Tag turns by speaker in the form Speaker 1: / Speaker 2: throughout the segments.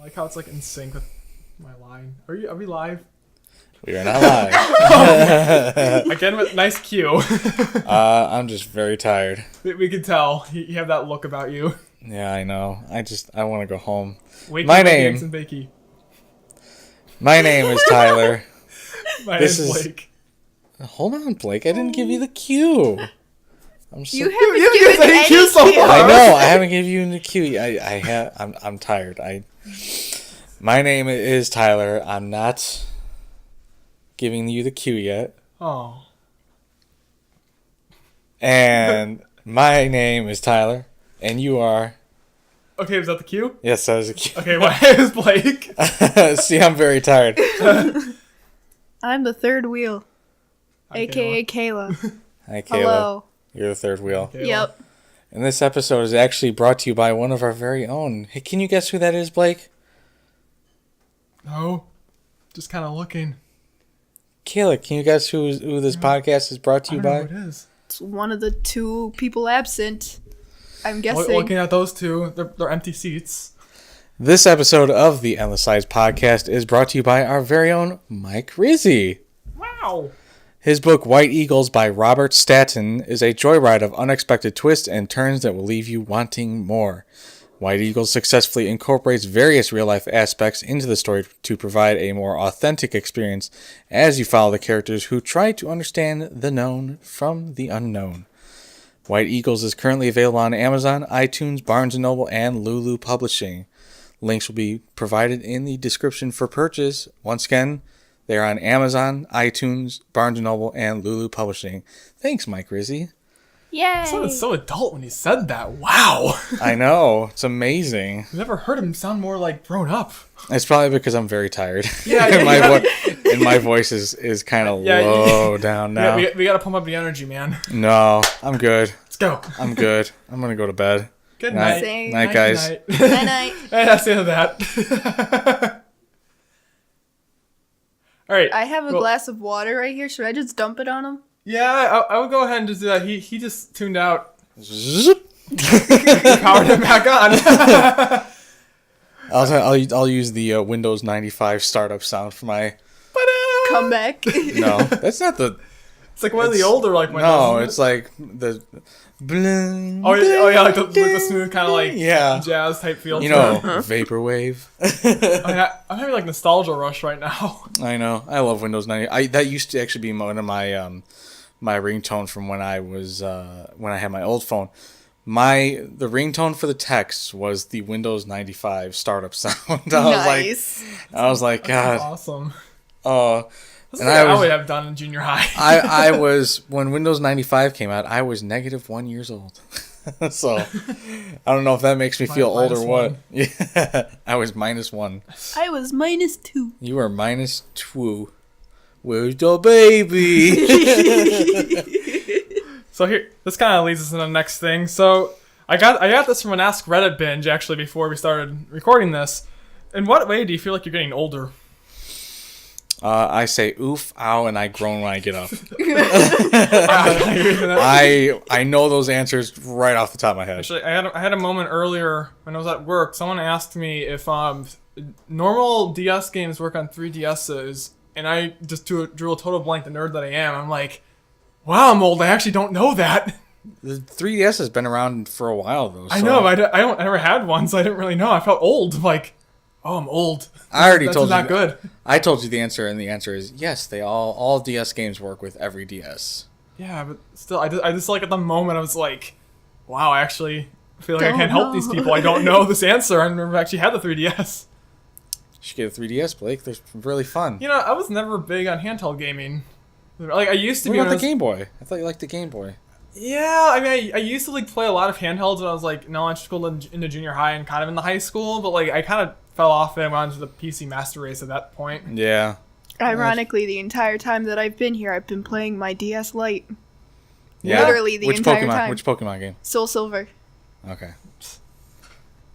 Speaker 1: I like how it's like in sync with my line. Are we live?
Speaker 2: We are not live.
Speaker 1: Again with nice cue.
Speaker 2: I'm just very tired.
Speaker 1: We can tell. You have that look about you.
Speaker 2: Yeah, I know. I want to go home.
Speaker 1: Wakey,
Speaker 2: My
Speaker 1: wakey,
Speaker 2: name.
Speaker 1: eggs and bakey.
Speaker 2: My name is Tyler.
Speaker 1: My
Speaker 2: This
Speaker 1: name's
Speaker 2: is-
Speaker 1: Blake.
Speaker 2: Hold on, Blake. I didn't give you the cue. I'm so.
Speaker 3: You haven't
Speaker 1: You
Speaker 3: given
Speaker 1: said
Speaker 3: any
Speaker 1: cue so
Speaker 3: cue.
Speaker 1: far.
Speaker 2: I know. I haven't given you the cue. I'm tired. My name is Tyler. I'm not giving you the cue yet.
Speaker 1: Oh.
Speaker 2: And my name is Tyler. And you are.
Speaker 1: Okay, was that the cue?
Speaker 2: Yes, that is a cue.
Speaker 1: Okay, my name is Blake.
Speaker 2: See, I'm very tired.
Speaker 3: I'm the third wheel,
Speaker 1: Hi,
Speaker 3: aka Kayla.
Speaker 2: Hi, Kayla.
Speaker 3: Hello.
Speaker 2: You're the third wheel.
Speaker 1: Kayla.
Speaker 3: Yep.
Speaker 2: And this episode is actually brought to you by one of our very own. Hey, can you guess who that is, Blake?
Speaker 1: No. Just kind of looking.
Speaker 2: Kayla, can you guess who this podcast is brought to
Speaker 1: I
Speaker 2: you
Speaker 1: don't know
Speaker 2: by?
Speaker 1: who it is.
Speaker 3: It's one of the two people absent. I'm guessing.
Speaker 1: Looking at those two, they're empty seats.
Speaker 2: This episode of the Endless Sides podcast is brought to you by our very own Mike Rizzi.
Speaker 1: Wow.
Speaker 2: His book, White Eagles by Robert Staton, is a joyride of unexpected twists and turns that will leave you wanting more. White Eagles successfully incorporates various real-life aspects into the story to provide a more authentic experience as you follow the characters who try to understand the known from the unknown. White Eagles is currently available on Amazon, iTunes, Barnes & Noble, and Lulu Publishing. Links will be provided in the description for purchase. Once again, they're on Amazon, iTunes, Barnes & Noble, and Lulu Publishing. Thanks, Mike Rizzi.
Speaker 3: Yay!
Speaker 1: It sounded so adult when he said that. Wow.
Speaker 2: I know. It's amazing.
Speaker 1: I've never heard him sound more like grown up.
Speaker 2: It's probably because I'm very tired.
Speaker 1: Yeah,
Speaker 2: and,
Speaker 1: yeah.
Speaker 2: my voice is kind of
Speaker 1: Yeah,
Speaker 2: low down now.
Speaker 1: Yeah, we got to pump up the energy, man.
Speaker 2: No, I'm good.
Speaker 1: Let's go.
Speaker 2: I'm good. I'm going to go to bed.
Speaker 1: Good
Speaker 2: Night.
Speaker 1: night.
Speaker 3: Same.
Speaker 2: Night, guys.
Speaker 1: Night.
Speaker 3: Night night.
Speaker 1: And that's the end of that. All right.
Speaker 3: I have a
Speaker 1: Well,
Speaker 3: glass of water right here. Should I just dump it on him?
Speaker 1: Yeah, I would go ahead and just do that. He just tuned out.
Speaker 2: Zip.
Speaker 1: Powered him back on.
Speaker 2: I'll use the Windows 95 startup sound for my.
Speaker 3: Come back.
Speaker 2: No, that's not the.
Speaker 1: It's like one of the older like Windows.
Speaker 2: No,
Speaker 1: isn't it?
Speaker 2: it's like the. Bling,
Speaker 1: Oh yeah, like the smooth kind of like
Speaker 2: Yeah.
Speaker 1: jazz type feel.
Speaker 2: You
Speaker 1: to it.
Speaker 2: know, vaporwave.
Speaker 1: I'm having like nostalgia rush right now.
Speaker 2: I know. I love Windows 90. That used to actually be one of my my ringtone from when I was when I had my old phone. The ringtone for the text was the Windows 95 startup sound.
Speaker 3: Nice.
Speaker 2: I was like, God.
Speaker 1: Awesome.
Speaker 2: Oh.
Speaker 1: This
Speaker 2: And
Speaker 1: is what I
Speaker 2: was-
Speaker 1: would have done in junior high.
Speaker 2: I was when Windows 95 came out. I was -1 years old. So I don't know if that makes me feel old or what.
Speaker 1: -1.
Speaker 2: Yeah, I was -1.
Speaker 3: I was -2.
Speaker 2: You were -2. Where's the baby?
Speaker 1: So here, this kind of leads us into the next thing. So I got this from an Ask Reddit binge actually before we started recording this. In what way do you feel like you're getting older?
Speaker 2: I say oof, ow, and I groan when I get up.
Speaker 1: Actually,
Speaker 2: I know those answers right off the top of my head.
Speaker 1: I had a moment earlier when I was at work. Someone asked me if normal DS games work on 3DSs, and I just drew a total blank. The nerd that I am, I'm like, wow, I'm old. I actually don't know that.
Speaker 2: The 3DS has been around for a while though. So
Speaker 1: I know. I never had one, so I didn't really know. I felt old. Like, oh, I'm old.
Speaker 2: I already
Speaker 1: That's
Speaker 2: told you.
Speaker 1: not good.
Speaker 2: I told you the answer, and the answer is yes. They all DS games work with every DS.
Speaker 1: Yeah, but still, I just like at the moment I was like, wow, I actually feel like I
Speaker 3: Don't
Speaker 1: can't help
Speaker 3: know.
Speaker 1: these people. I don't know this answer. I never actually had the 3DS.
Speaker 2: You should get a 3DS, Blake. They're really fun.
Speaker 1: You know, I was never big on handheld gaming. Like I used to
Speaker 2: What
Speaker 1: be.
Speaker 2: about
Speaker 1: when I
Speaker 2: the
Speaker 1: was-
Speaker 2: Game Boy? I thought you liked the Game Boy.
Speaker 1: Yeah, I mean, I used to like play a lot of handhelds when I was like in elementary school and into junior high and kind of in the high school, but like I kind of fell off and went on to the PC Master Race at that point.
Speaker 2: Yeah.
Speaker 3: Ironically, the entire time that I've been here, I've been playing my DS Lite.
Speaker 2: Yeah.
Speaker 3: Literally the
Speaker 2: Which
Speaker 3: entire
Speaker 2: Pokemon?
Speaker 3: time.
Speaker 2: Which Pokemon game?
Speaker 3: Soul Silver.
Speaker 2: Okay.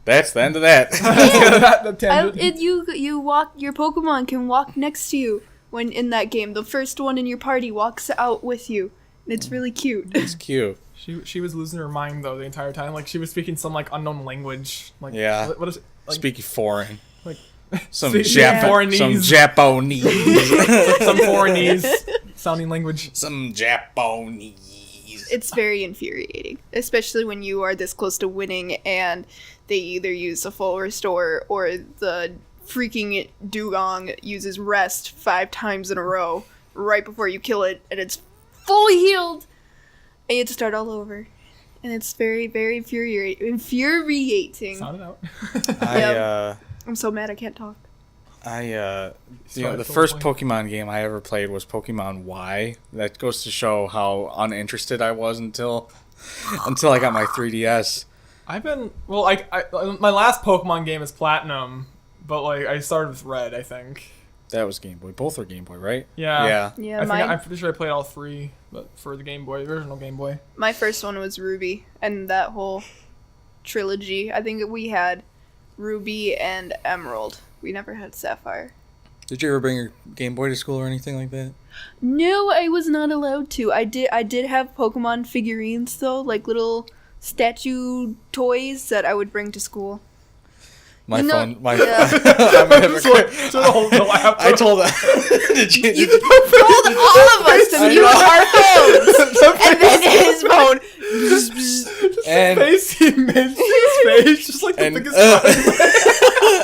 Speaker 2: That's the end of that.
Speaker 1: That tangent.
Speaker 3: You walk. Your Pokemon can walk next to you when in that game. The first one in your party walks out with you. And it's really cute.
Speaker 2: It's cute.
Speaker 1: She was losing her mind though the entire time. Like she was speaking some like unknown language. Like
Speaker 2: Yeah.
Speaker 1: what is it? Like,
Speaker 2: Speaking foreign.
Speaker 1: Like
Speaker 2: Some
Speaker 3: Yeah.
Speaker 1: Foreignese.
Speaker 2: some Japanese.
Speaker 1: some foreignese sounding language.
Speaker 2: Some Japanese.
Speaker 3: It's very infuriating, especially when you are this close to winning and they either use a full restore or the freaking dugong uses rest 5 times in a row right before you kill it, and it's fully healed, and you have to start all over. And it's very, very infuriating.
Speaker 1: Sound it out.
Speaker 3: I'm so mad I can't talk.
Speaker 2: The first Pokemon game I ever played was Pokemon Y. That goes to show how uninterested I was until I got my 3DS.
Speaker 1: I've been my last Pokemon game is Platinum, but like I started with Red, I think.
Speaker 2: That was Game Boy. Both were Game Boy, right?
Speaker 1: Yeah.
Speaker 3: Yeah,
Speaker 1: I'm pretty sure I played all 3, but for the Game Boy, the original Game Boy.
Speaker 3: my first one was Ruby, and that whole trilogy. I think we had Ruby and Emerald. We never had Sapphire.
Speaker 2: Did you ever bring your Game Boy to school or anything like that?
Speaker 3: No, I was not allowed to. I did have Pokemon figurines though, like little statue toys that I would bring to school.
Speaker 2: My
Speaker 3: You know-
Speaker 2: phone. My.
Speaker 3: yeah.
Speaker 2: I'm a hypocrite.
Speaker 1: So the whole laptop.
Speaker 2: I told. Did you?
Speaker 3: You told all of us to mute our phones, and then his phone.
Speaker 2: and
Speaker 1: Face he made his face just like the
Speaker 2: and
Speaker 1: biggest smile.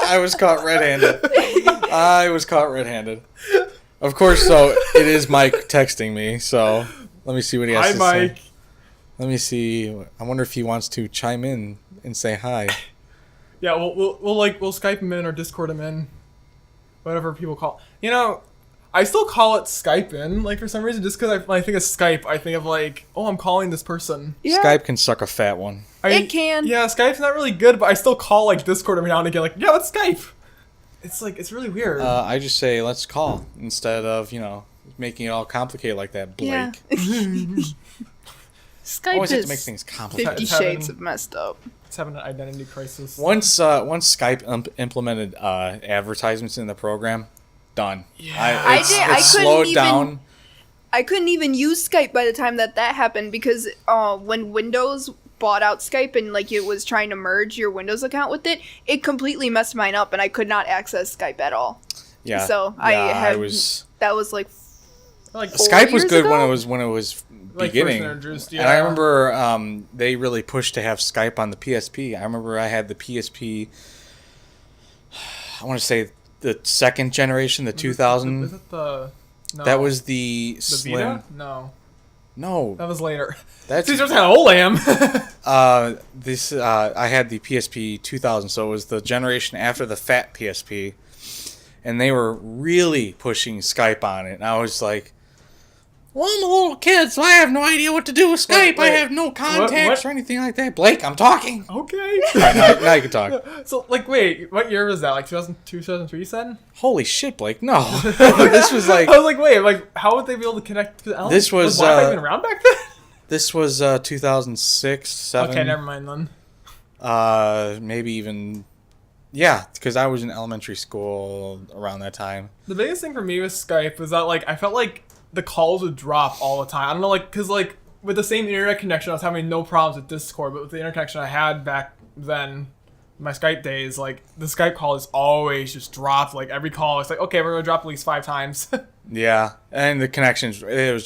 Speaker 2: I was caught red-handed. Of course, so it is Mike texting me. So let me see what he has
Speaker 1: Hi,
Speaker 2: to
Speaker 1: Mike.
Speaker 2: say. Let me see. I wonder if he wants to chime in and say hi.
Speaker 1: Yeah, we'll Skype him in or Discord him in, whatever people call. You know, I still call it Skype in, like for some reason, just because when I think of Skype, I think of like, oh, I'm calling this person.
Speaker 3: Yeah.
Speaker 2: Skype can suck a fat one.
Speaker 3: It can.
Speaker 1: Yeah, Skype's not really good, but I still call like Discord every now and again. Like, yeah, let's Skype. It's really weird.
Speaker 2: I just say let's call instead of making it all complicated like that, Blake.
Speaker 3: Yeah. Skype
Speaker 2: Always have to
Speaker 3: is
Speaker 2: make things complicated.
Speaker 3: 50
Speaker 1: It's having-
Speaker 3: Shades of messed up.
Speaker 1: It's having an identity crisis.
Speaker 2: Once Skype implemented advertisements in the program, done.
Speaker 1: Yeah.
Speaker 3: I couldn't
Speaker 2: slowed
Speaker 3: even-
Speaker 2: down.
Speaker 3: I couldn't even use Skype by the time that happened because when Windows bought out Skype and like it was trying to merge your Windows account with it, it completely messed mine up and I could not access Skype at all.
Speaker 2: Yeah.
Speaker 3: So
Speaker 2: I was.
Speaker 3: that was like
Speaker 1: Like
Speaker 2: Skype was
Speaker 3: years
Speaker 2: good
Speaker 3: ago?
Speaker 2: when it was
Speaker 1: Like,
Speaker 2: beginning.
Speaker 1: first introduced,
Speaker 2: And I
Speaker 1: yeah.
Speaker 2: remember they really pushed to have Skype on the PSP. I remember I had the PSP. I want to say the second generation, the 2000.
Speaker 1: Was it the? No.
Speaker 2: That was the
Speaker 1: the
Speaker 2: slim.
Speaker 1: Vita. No,
Speaker 2: No,
Speaker 1: that was later.
Speaker 2: that's
Speaker 1: See, just how old I am.
Speaker 2: I had the PSP 2000, so it was the generation after the fat PSP, and they were really pushing Skype on it. And I was like, "Well, I'm a little kid, so I have no idea what to do with Skype. I
Speaker 1: wait,
Speaker 2: have no contacts
Speaker 1: what?
Speaker 2: or anything like that." Blake, I'm talking.
Speaker 1: Okay.
Speaker 2: All right, now you can talk.
Speaker 1: So, like, wait, what year was that? Like 2002, 2003, you said?
Speaker 2: Holy shit, Blake! No, this was like
Speaker 1: I was like, wait, like, how would they be able to connect? To
Speaker 2: This was,
Speaker 1: Wi-Fi even around back then?
Speaker 2: this was 2006, 7.
Speaker 1: Okay, never mind then.
Speaker 2: Maybe even. Yeah, because I was in elementary school around that time.
Speaker 1: The biggest thing for me with Skype was that, like, I felt like the calls would drop all the time. I don't know, like, because, like, with the same internet connection, I was having no problems with Discord, but with the internet connection I had back then, my Skype days, like, the Skype call is always just dropped. Like, every call, it's like, okay, we're going to drop at least 5 times.
Speaker 2: Yeah, and the connections, it was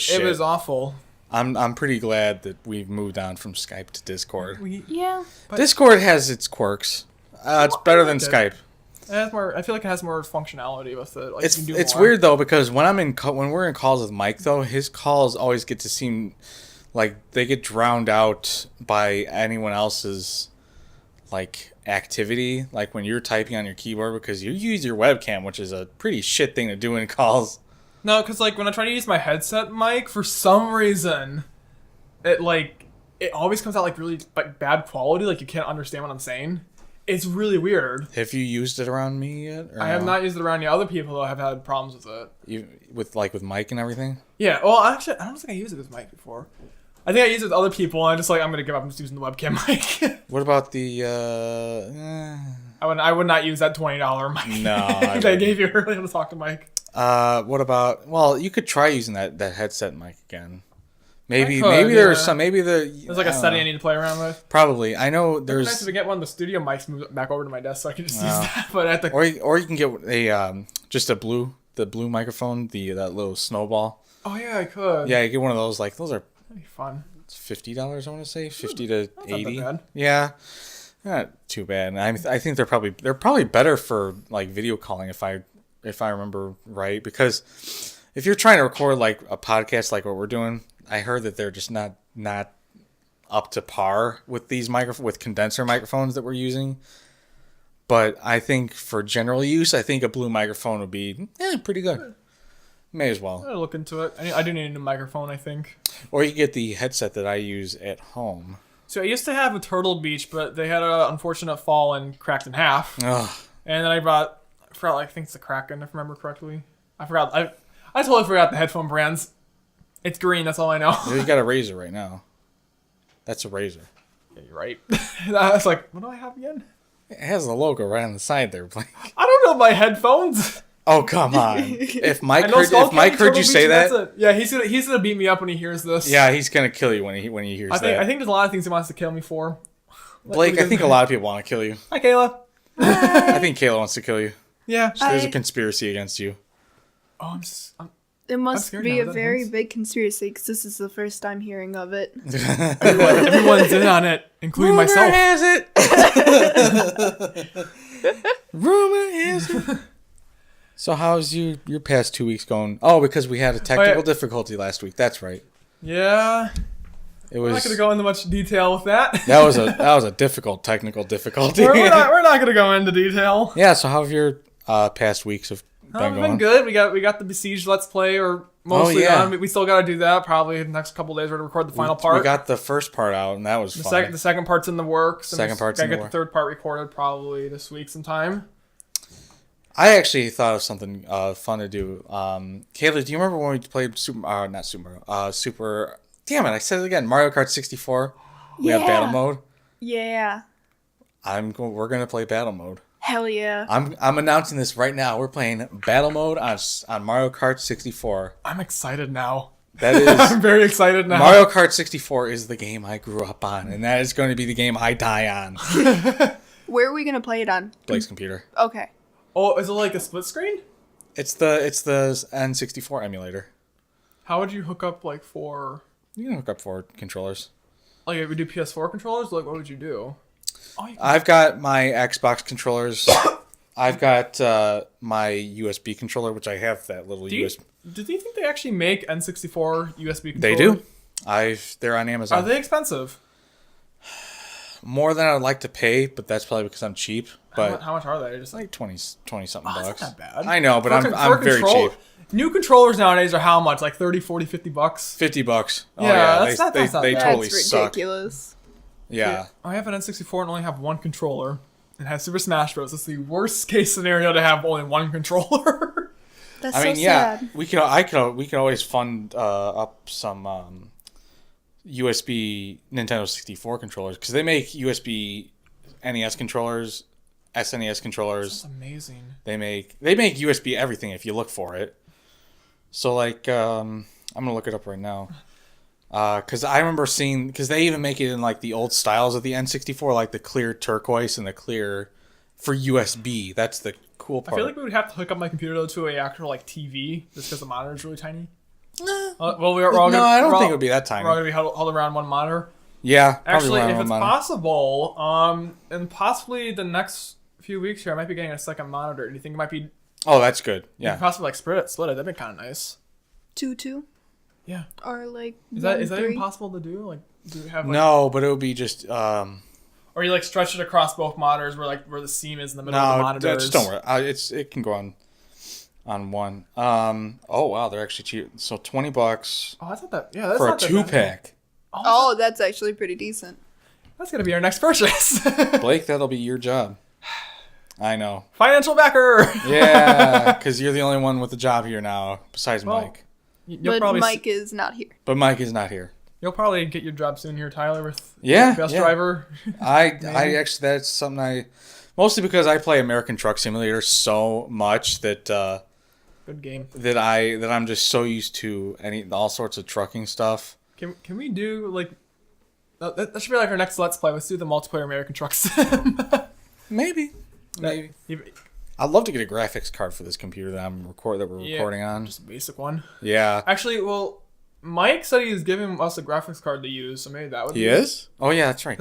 Speaker 2: shit.
Speaker 1: It was awful.
Speaker 2: I'm pretty glad that we've moved on from Skype to Discord.
Speaker 3: yeah.
Speaker 2: Discord has its quirks. It's better than
Speaker 1: liked it.
Speaker 2: Skype.
Speaker 1: It has more, I feel like it has more functionality with it. Like, you can do
Speaker 2: It's
Speaker 1: more.
Speaker 2: weird though because when when we're in calls with Mike though, his calls always get to seem like they get drowned out by anyone else's like activity. Like when you're typing on your keyboard because you use your webcam, which is a pretty shit thing to do in calls.
Speaker 1: No, because, like, when I try to use my headset mic, for some reason, it always comes out, like, really bad quality. Like, you can't understand what I'm saying. It's really weird.
Speaker 2: Have you used it around me yet? Or
Speaker 1: I have
Speaker 2: no?
Speaker 1: not used it around the other people, though, have had problems with it.
Speaker 2: with Mike and everything.
Speaker 1: Yeah, well, actually, I don't think I used it with Mike before. I think I used it with other people, and I'm just like, I'm going to give up. I'm just using the webcam mic.
Speaker 2: What about the?
Speaker 1: I would not use that $20 mic
Speaker 2: No, I
Speaker 1: that I
Speaker 2: wouldn't.
Speaker 1: gave you earlier to talk to Mike.
Speaker 2: What about? Well, you could try using that headset mic again, Maybe
Speaker 1: could,
Speaker 2: there's
Speaker 1: yeah.
Speaker 2: some. Maybe
Speaker 1: There's like a
Speaker 2: don't
Speaker 1: setting
Speaker 2: know.
Speaker 1: I need to play around with.
Speaker 2: Probably. I know
Speaker 1: It'd be nice
Speaker 2: there's.
Speaker 1: if we get one of the studio mics moved back over to my desk so I can just use that. But at the
Speaker 2: Or you can get a just the blue microphone, that little snowball.
Speaker 1: oh yeah, I could.
Speaker 2: Yeah, you get one of those. Like those are
Speaker 1: That'd be fun.
Speaker 2: $50. I want to say 50 to
Speaker 1: That's not
Speaker 2: 80.
Speaker 1: that bad.
Speaker 2: Yeah, not too bad. And I think they're probably better for like video calling if I remember right, because if you're trying to record like a podcast like what we're doing, I heard that they're just not up to par with these with condenser microphones that we're using. But I think for general use, I think a blue microphone would be pretty good. May as well.
Speaker 1: I'll look into it. I do need a new microphone, I think.
Speaker 2: Or you get the headset that I use at home.
Speaker 1: So I used to have a Turtle Beach, but they had an unfortunate fall and cracked in half.
Speaker 2: Ugh.
Speaker 1: And then I forgot, like, I think it's the Kraken, if I remember correctly. I forgot. I totally forgot the headphone brands. It's green, that's all I know.
Speaker 2: You got a Razor right now. That's a Razor.
Speaker 1: Yeah, you're right. I was like, what do I have again?
Speaker 2: It has the logo right on the side there, Blake.
Speaker 1: I don't know my headphones.
Speaker 2: Oh, come on. If Mike
Speaker 1: I know Skull Candy,
Speaker 2: heard
Speaker 1: Turtle
Speaker 2: you
Speaker 1: Beach,
Speaker 2: say
Speaker 1: and
Speaker 2: that,
Speaker 1: that's it. Yeah, he's gonna beat me up when he hears this.
Speaker 2: yeah, he's going to kill you when he hears
Speaker 1: I
Speaker 2: that.
Speaker 1: think there's a lot of things he wants to kill me for.
Speaker 2: Blake, I think a lot of people want to kill you.
Speaker 1: Hi, Kayla.
Speaker 2: I think Kayla wants to kill you.
Speaker 1: Yeah.
Speaker 2: There's a conspiracy against you.
Speaker 1: Oh,
Speaker 3: It must
Speaker 1: scared
Speaker 3: be
Speaker 1: now
Speaker 3: a
Speaker 1: that
Speaker 3: very
Speaker 1: hurts.
Speaker 3: big conspiracy because this is the first time hearing of it.
Speaker 1: everyone's in on it, including
Speaker 2: Rumor
Speaker 1: myself.
Speaker 2: has it. Rumor has it. So how's your past 2 weeks going? Oh, because we had a technical difficulty last week. That's right.
Speaker 1: Yeah.
Speaker 2: It
Speaker 1: We're not
Speaker 2: was
Speaker 1: going to go into much detail with that.
Speaker 2: that was a difficult technical difficulty.
Speaker 1: we're not going to go into detail.
Speaker 2: Yeah. So how have your past weeks have been
Speaker 1: It's
Speaker 2: going?
Speaker 1: been good. We got the Besieged Let's Play, or mostly
Speaker 2: yeah.
Speaker 1: done. We still got to do that. Probably the next couple days we're going to record the final part.
Speaker 2: We got the first part out, and that was fun.
Speaker 1: the second part's in the works. and
Speaker 2: Second
Speaker 1: we
Speaker 2: part's
Speaker 1: gotta
Speaker 2: in the
Speaker 1: get
Speaker 2: works.
Speaker 1: the third part recorded probably this week sometime.
Speaker 2: I actually thought of something fun to do. Kayla, do you remember when we played Super? Damn it! I said it again. Mario Kart 64. We had battle mode.
Speaker 3: Yeah.
Speaker 2: We're gonna play battle mode.
Speaker 3: Hell yeah.
Speaker 2: I'm announcing this right now. We're playing battle mode on Mario Kart 64.
Speaker 1: I'm excited now.
Speaker 2: That is
Speaker 1: I'm very excited now.
Speaker 2: Mario Kart 64 is the game I grew up on, and that is going to be the game I die on.
Speaker 3: Where are we going to play it on?
Speaker 2: Blake's computer.
Speaker 3: Okay.
Speaker 1: Oh, is it like a split screen?
Speaker 2: It's the N64 emulator.
Speaker 1: How would you hook up like for
Speaker 2: You can hook up 4 controllers.
Speaker 1: like if we do PS4 controllers? Like what would you do? Oh,
Speaker 2: I've got my Xbox controllers. I've got my USB controller, which I have that little
Speaker 1: do you
Speaker 2: USB.
Speaker 1: think they actually make N64 USB controllers?
Speaker 2: They do. They're on Amazon.
Speaker 1: Are they expensive?
Speaker 2: More than I'd like to pay, but that's probably because I'm cheap. But
Speaker 1: How much are they? Just
Speaker 2: like 20 something
Speaker 1: that's
Speaker 2: bucks.
Speaker 1: not that bad.
Speaker 2: I know, but
Speaker 1: For
Speaker 2: I'm very
Speaker 1: control-
Speaker 2: cheap.
Speaker 1: New controllers nowadays are how much? Like 30, 40, 50 bucks?
Speaker 2: $50. Oh
Speaker 1: Yeah,
Speaker 2: yeah,
Speaker 1: that's not
Speaker 2: they
Speaker 1: bad.
Speaker 2: totally
Speaker 3: That's
Speaker 2: suck.
Speaker 3: ridiculous.
Speaker 2: Yeah.
Speaker 1: I have an N64 and only have one controller. It has Super Smash Bros. It's the worst case scenario to have only one controller.
Speaker 3: That's
Speaker 2: I mean,
Speaker 3: so
Speaker 2: yeah,
Speaker 3: sad.
Speaker 2: we could always fund up some USB Nintendo 64 controllers because they make USB NES controllers, SNES controllers.
Speaker 1: That's amazing.
Speaker 2: They make USB everything if you look for it. So like, I'm gonna look it up right now. Because I remember seeing, because they even make it in like the old styles of the N64, like the clear turquoise and the clear for USB. That's the cool
Speaker 1: I
Speaker 2: part.
Speaker 1: feel like we would have to hook up my computer though to a actual like TV just because the monitor is really tiny. Well, we're all gonna,
Speaker 2: I don't
Speaker 1: we're
Speaker 2: think
Speaker 1: all-
Speaker 2: it would be that tiny.
Speaker 1: We're all gonna be huddled around one monitor.
Speaker 2: Yeah, probably
Speaker 1: Actually,
Speaker 2: around
Speaker 1: if it's
Speaker 2: one.
Speaker 1: possible, and possibly the next few weeks here, I might be getting a second monitor. Do you think it might be?
Speaker 2: Oh, that's good.
Speaker 1: You
Speaker 2: Yeah.
Speaker 1: could possibly like split it. That'd be kind of nice.
Speaker 3: 2-2
Speaker 1: Yeah.
Speaker 3: or like
Speaker 1: Is that
Speaker 3: 1-3.
Speaker 1: even possible to do? Like, do you have like,
Speaker 2: No, but it would be just
Speaker 1: or you like stretch it across both monitors where the seam is in the middle of the
Speaker 2: no.
Speaker 1: monitors?
Speaker 2: Just don't worry. It can go on one. Oh wow, they're actually cheap. So $20
Speaker 1: Oh, that's not that. Yeah, that's
Speaker 2: for a
Speaker 1: not that bad.
Speaker 2: 2-pack.
Speaker 3: Oh, that's actually pretty decent.
Speaker 1: That's gonna be our next purchase.
Speaker 2: Blake, that'll be your job. I know.
Speaker 1: Financial backer.
Speaker 2: Yeah, because you're the only one with a job here now, besides
Speaker 1: Well,
Speaker 2: Mike.
Speaker 1: You'll
Speaker 3: But
Speaker 1: probably
Speaker 3: Mike is not here.
Speaker 2: But Mike is not here.
Speaker 1: you'll probably get your job soon here, Tyler, with
Speaker 2: Yeah,
Speaker 1: best
Speaker 2: yeah.
Speaker 1: driver.
Speaker 2: I actually, that's something mostly because I play American Truck Simulator so much that
Speaker 1: Good game.
Speaker 2: that I'm just so used to all sorts of trucking stuff
Speaker 1: Can we do like that should be like our next Let's Play. Let's do the multiplayer American Truck Sim.
Speaker 2: Maybe. I'd love to get a graphics card for this computer that we're recording on.
Speaker 1: Just a basic one.
Speaker 2: Yeah.
Speaker 1: Actually, well, Mike said he's giving us a graphics card to use, so maybe that would.
Speaker 2: He is? Oh yeah, that's right.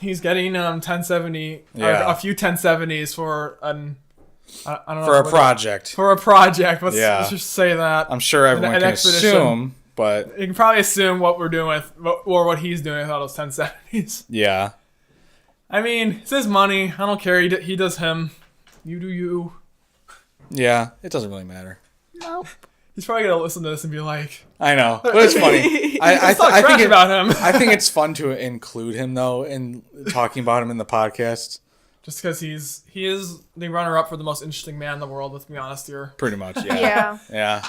Speaker 1: He's getting 1070, a few 1070s for an. I don't know
Speaker 2: for a project.
Speaker 1: For a project. Let's just say that.
Speaker 2: I'm sure everyone can assume, but
Speaker 1: you can probably assume what we're doing or what he's doing with all those 1070s.
Speaker 2: Yeah.
Speaker 1: I mean, it's his money. I don't care. He does him. You do you.
Speaker 2: Yeah, it doesn't really matter.
Speaker 3: Nope.
Speaker 1: He's probably gonna listen to this and be like,
Speaker 2: I know, but it's funny. I think
Speaker 1: about him.
Speaker 2: I think it's fun to include him though in talking about him in the podcast.
Speaker 1: Just because he is the runner-up for the most interesting man in the world. Let's be honest here.
Speaker 2: Pretty much, yeah.
Speaker 3: Yeah.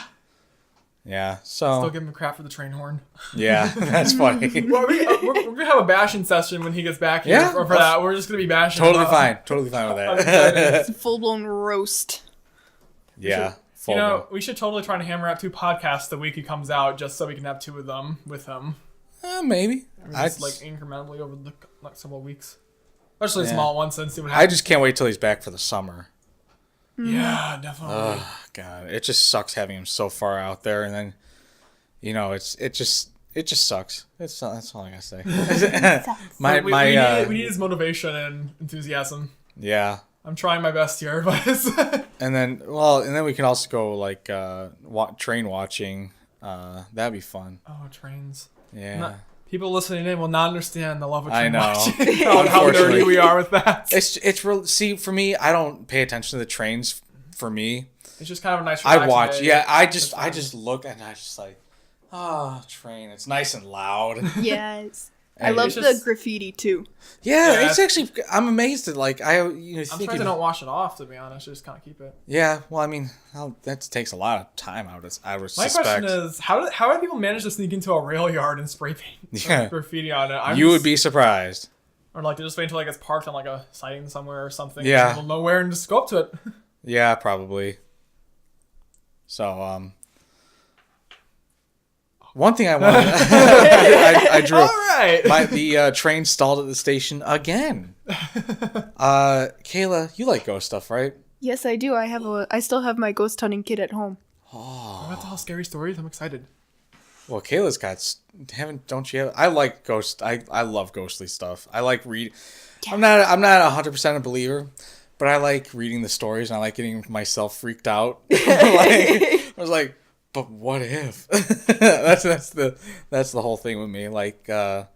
Speaker 2: Yeah. So
Speaker 1: still give him crap for the train horn.
Speaker 2: Yeah, that's funny.
Speaker 1: Well, we're gonna have a bashing session when he gets back here.
Speaker 2: Yeah,
Speaker 1: for that, we're just gonna be bashing.
Speaker 2: Totally fine with that.
Speaker 3: It's a full-blown roast.
Speaker 2: Yeah.
Speaker 1: We should totally try to hammer out 2 podcasts the week he comes out, just so we can have 2 of them with him.
Speaker 2: Maybe.
Speaker 1: Just like incrementally over the next several weeks. Especially a small one, since see what happens.
Speaker 2: I just can't wait till he's back for the summer.
Speaker 1: Yeah, definitely.
Speaker 2: Oh God, it just sucks having him so far out there, and then, it just sucks. That's all I gotta say.
Speaker 1: We need his motivation and enthusiasm.
Speaker 2: Yeah.
Speaker 1: I'm trying my best here, but
Speaker 2: and then we can also go like train watching. That'd be fun.
Speaker 1: Oh, trains.
Speaker 2: Yeah.
Speaker 1: People listening in will not understand the love of train
Speaker 2: I know.
Speaker 1: watching. How nerdy we are with that.
Speaker 2: It's real. See, for me, I don't pay attention to the trains. For me,
Speaker 1: it's just kind of a nice.
Speaker 2: I watch. Day. Yeah, I just look and I just like, train. It's nice and loud.
Speaker 3: Yes. I love the graffiti too.
Speaker 2: Yeah, it's actually. I'm amazed at like
Speaker 1: I'm surprised they don't wash it off. To be honest, just kind of keep it.
Speaker 2: Yeah, well, I mean, that takes a lot of time. I would
Speaker 1: My question is, how do people manage to sneak into a rail yard and spray paint graffiti on it?
Speaker 2: You would be surprised.
Speaker 1: Or like they just wait until it gets parked on like a siding somewhere or something.
Speaker 2: Yeah.
Speaker 1: And people know where and just go up to it.
Speaker 2: Yeah, probably. So one thing I wanted, I drew.
Speaker 1: All right.
Speaker 2: The train stalled at the station again. Kayla, you like ghost stuff, right?
Speaker 3: Yes, I do. I still have my ghost hunting kit at home.
Speaker 1: Oh. I'm about to tell scary stories. I'm excited.
Speaker 2: Well, Kayla's got. Don't you have? I like ghost. I love ghostly stuff. I like read. Yeah. I'm not 100% a believer, but I like reading the stories and I like getting myself freaked out. I was like, but what if? that's the whole thing with me. Like, I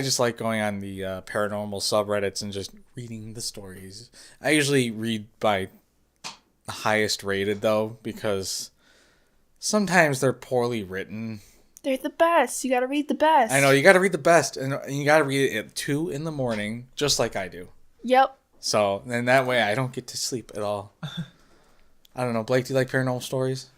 Speaker 2: just like going on the paranormal subreddits and just reading the stories. I usually read by the highest rated though, because sometimes they're poorly written.
Speaker 3: They're the best. You gotta read the best.
Speaker 2: I know, you gotta read the best, and you gotta read it at 2 a.m, just like I do.
Speaker 3: Yep.
Speaker 2: So then that way I don't get to sleep at all. I don't know, Blake, do you like paranormal stories?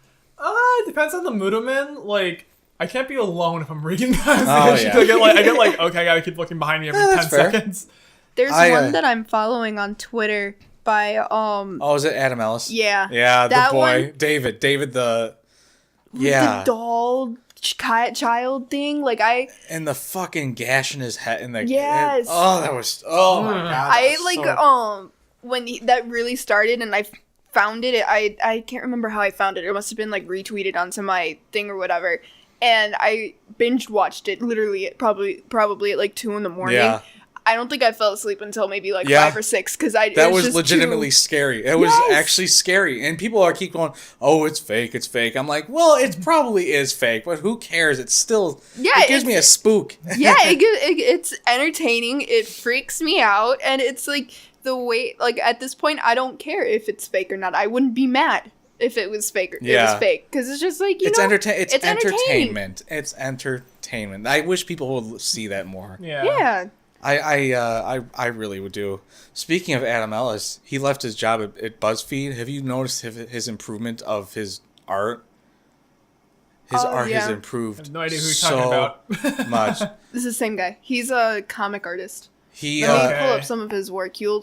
Speaker 1: It depends on the mood I'm in. Like, I can't be alone if I'm reading that.
Speaker 2: Oh, yeah.
Speaker 1: I get like, okay, I gotta keep looking behind me every 10 seconds.
Speaker 3: There's one that I'm following on Twitter by
Speaker 2: Oh, is it Adam Ellis?
Speaker 3: Yeah.
Speaker 2: Yeah, the boy. One, David the
Speaker 3: the doll child thing. Like
Speaker 2: and the fucking gash in his head and the
Speaker 3: yes.
Speaker 2: Oh my god.
Speaker 3: When that really started and I found it, I can't remember how I found it. It must have been like retweeted onto my thing or whatever. And I binge watched it literally at probably at like 2 a.m.
Speaker 2: Yeah.
Speaker 3: I don't think I fell asleep until maybe like 5 or 6 because
Speaker 2: that was legitimately scary. It was actually scary, and people keep going, "Oh, it's fake, it's fake." I'm like, well, it probably is fake, but who cares? It's still it gives me a spook.
Speaker 3: Yeah, it's entertaining. It freaks me out, and it's like the way like at this point, I don't care if it's fake or not. I wouldn't be mad if it was fake. It was fake because it's just like it's
Speaker 2: entertainment. It's entertainment. I wish people would see that more.
Speaker 3: Yeah.
Speaker 2: I really would do. Speaking of Adam Ellis, he left his job at BuzzFeed. Have you noticed his improvement of his art? His art has improved. I have
Speaker 1: no idea who you're talking about.
Speaker 2: Much.
Speaker 3: This is the same guy. He's a comic artist.
Speaker 2: Let
Speaker 3: me pull up some of his work. You will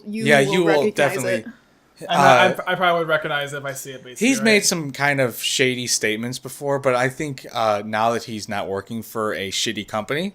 Speaker 3: recognize
Speaker 2: definitely.
Speaker 3: it.
Speaker 1: And I probably would recognize it if I see it. Basically,
Speaker 2: He's
Speaker 1: right?
Speaker 2: made some kind of shady statements before, but I think now that he's not working for a shitty company,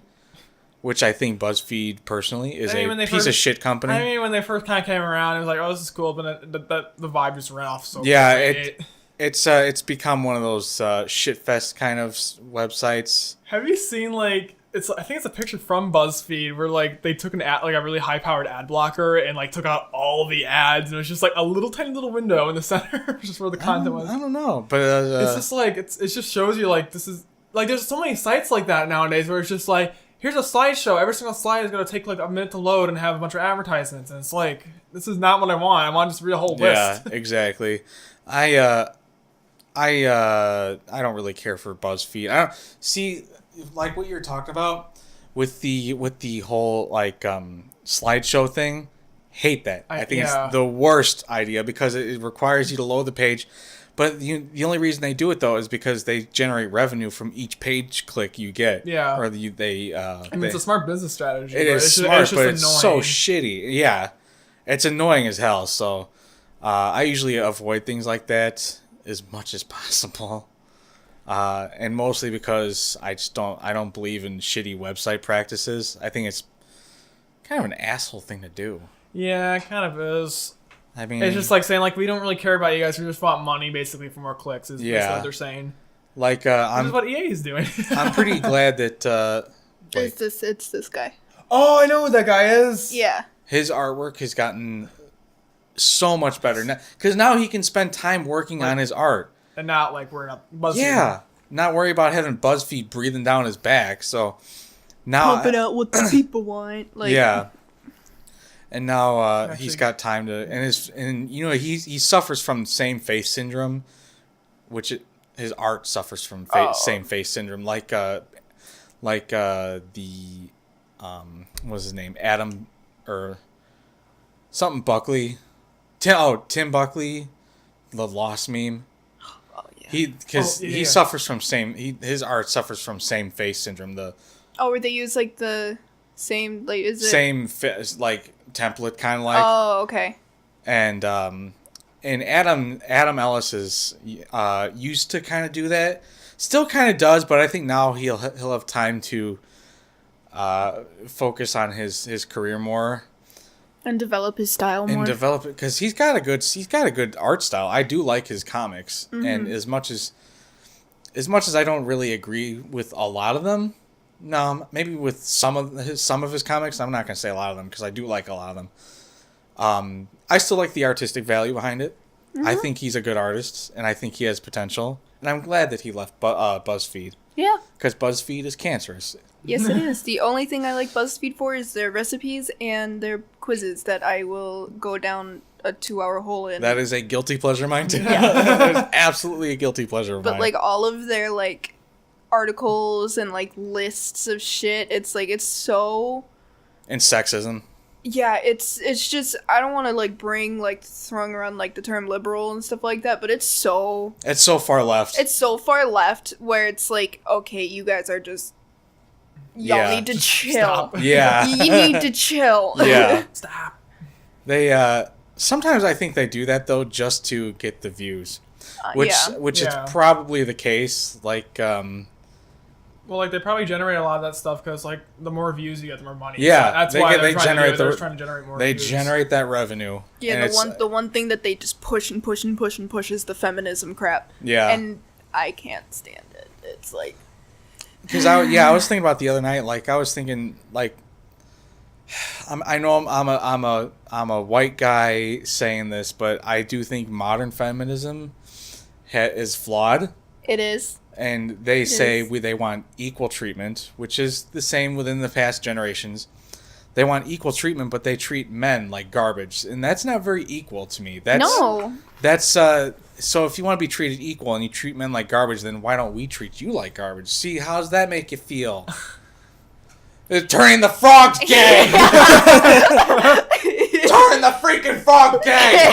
Speaker 2: which I think BuzzFeed personally is a piece of shit company.
Speaker 1: I mean, when they first kind of came around, it was like, oh, this is cool, but the vibe just ran off so
Speaker 2: yeah,
Speaker 1: quickly.
Speaker 2: it's become one of those shitfest kind of websites.
Speaker 1: Have you seen like I think it's a picture from BuzzFeed where like they took an ad, like a really high powered ad blocker and like took out all the ads and it was just like a little tiny little window in the center just where the content was.
Speaker 2: I don't know, but
Speaker 1: it's just like it just shows you like this is like there's so many sites like that nowadays where it's just like here's a slideshow. Every single slide is gonna take like a minute to load and have a bunch of advertisements and it's like this is not what I want. I want to just read a whole list.
Speaker 2: Yeah, exactly. I don't really care for BuzzFeed. I don't see like what you're talking about with the whole like slideshow thing. Hate that. I think it's the worst idea because it requires you to load the page. But the only reason they do it though is because they generate revenue from each page click you get.
Speaker 1: Yeah.
Speaker 2: Or
Speaker 1: it's a smart business strategy.
Speaker 2: It is smart, but it's so shitty. Yeah, it's annoying as hell. So I usually avoid things like that as much as possible. And mostly because I don't believe in shitty website practices. I think it's kind of an asshole thing to do.
Speaker 1: Yeah, it kind of is.
Speaker 2: I mean,
Speaker 1: it's just like saying like we don't really care about you guys. We just want money basically for more clicks. Is what they're saying.
Speaker 2: Like
Speaker 1: this is what EA is doing.
Speaker 2: I'm pretty glad that.
Speaker 3: It's this guy.
Speaker 1: Oh, I know who that guy is.
Speaker 3: Yeah.
Speaker 2: His artwork has gotten so much better now because now he can spend time working on his art.
Speaker 1: And not like we're not BuzzFeed.
Speaker 2: Yeah, not worry about having BuzzFeed breathing down his back. So now
Speaker 3: pumping out what the people want. Like
Speaker 2: yeah, and now he's got time to and you know he suffers from same face syndrome, his art suffers from same face syndrome like the what's his name Adam or something Buckley, Tim Buckley, the Lost meme. He suffers from his art suffers from same face syndrome.
Speaker 3: Where they use like the same like is it
Speaker 2: like template kind of like.
Speaker 3: Oh, okay.
Speaker 2: And Adam Ellis is used to kind of do that. Still kind of does, but I think now he'll have time to focus on his career more.
Speaker 3: And develop his style more.
Speaker 2: And develop it because he's got a good art style. I do like his comics, and as much as I don't really agree with a lot of them, no, maybe with some of his comics, I'm not gonna say a lot of them because I do like a lot of them. I still like the artistic value behind it. I think he's a good artist, and I think he has potential. And I'm glad that he left BuzzFeed.
Speaker 3: Yeah.
Speaker 2: Because BuzzFeed is cancerous.
Speaker 3: Yes, it is. The only thing I like BuzzFeed for is their recipes and their quizzes that I will go down a 2-hour hole in.
Speaker 2: That is a guilty pleasure of mine, too. That is absolutely a guilty pleasure of mine.
Speaker 3: But, like, all of their, like, articles and, like, lists of shit, it's, like, it's so...
Speaker 2: And sexism.
Speaker 3: Yeah, it's just, I don't want to, like, throwing around, like, the term liberal and stuff like that, but it's so...
Speaker 2: It's so far left.
Speaker 3: It's so far left where it's like, okay, you guys are just... Y'all need to chill.
Speaker 1: Stop.
Speaker 2: Yeah.
Speaker 3: You need to chill.
Speaker 2: Yeah.
Speaker 1: Stop.
Speaker 2: They, sometimes I think they do that, though, just to get the views. Which is probably the case. Like,
Speaker 1: well, like, they probably generate a lot of that stuff because, like, the more views you get, the more money.
Speaker 2: Yeah.
Speaker 1: So that's why they're trying to generate more
Speaker 2: They
Speaker 1: views.
Speaker 2: generate that revenue.
Speaker 3: Yeah, the one thing that they just push and push and push and push is the feminism crap.
Speaker 2: Yeah.
Speaker 3: And I can't stand it. It's like...
Speaker 2: Because I was thinking about the other night. Like I was thinking, like, I know I'm a white guy saying this, but I do think modern feminism is flawed.
Speaker 3: It is.
Speaker 2: And they say they want equal treatment, which is the same within the past generations. They want equal treatment, but they treat men like garbage, and that's not very equal to me. That's so if you want to be treated equal and you treat men like garbage, then why don't we treat you like garbage? See, how does that make you feel? They're turning the frogs gay! Turning the freaking frog gay!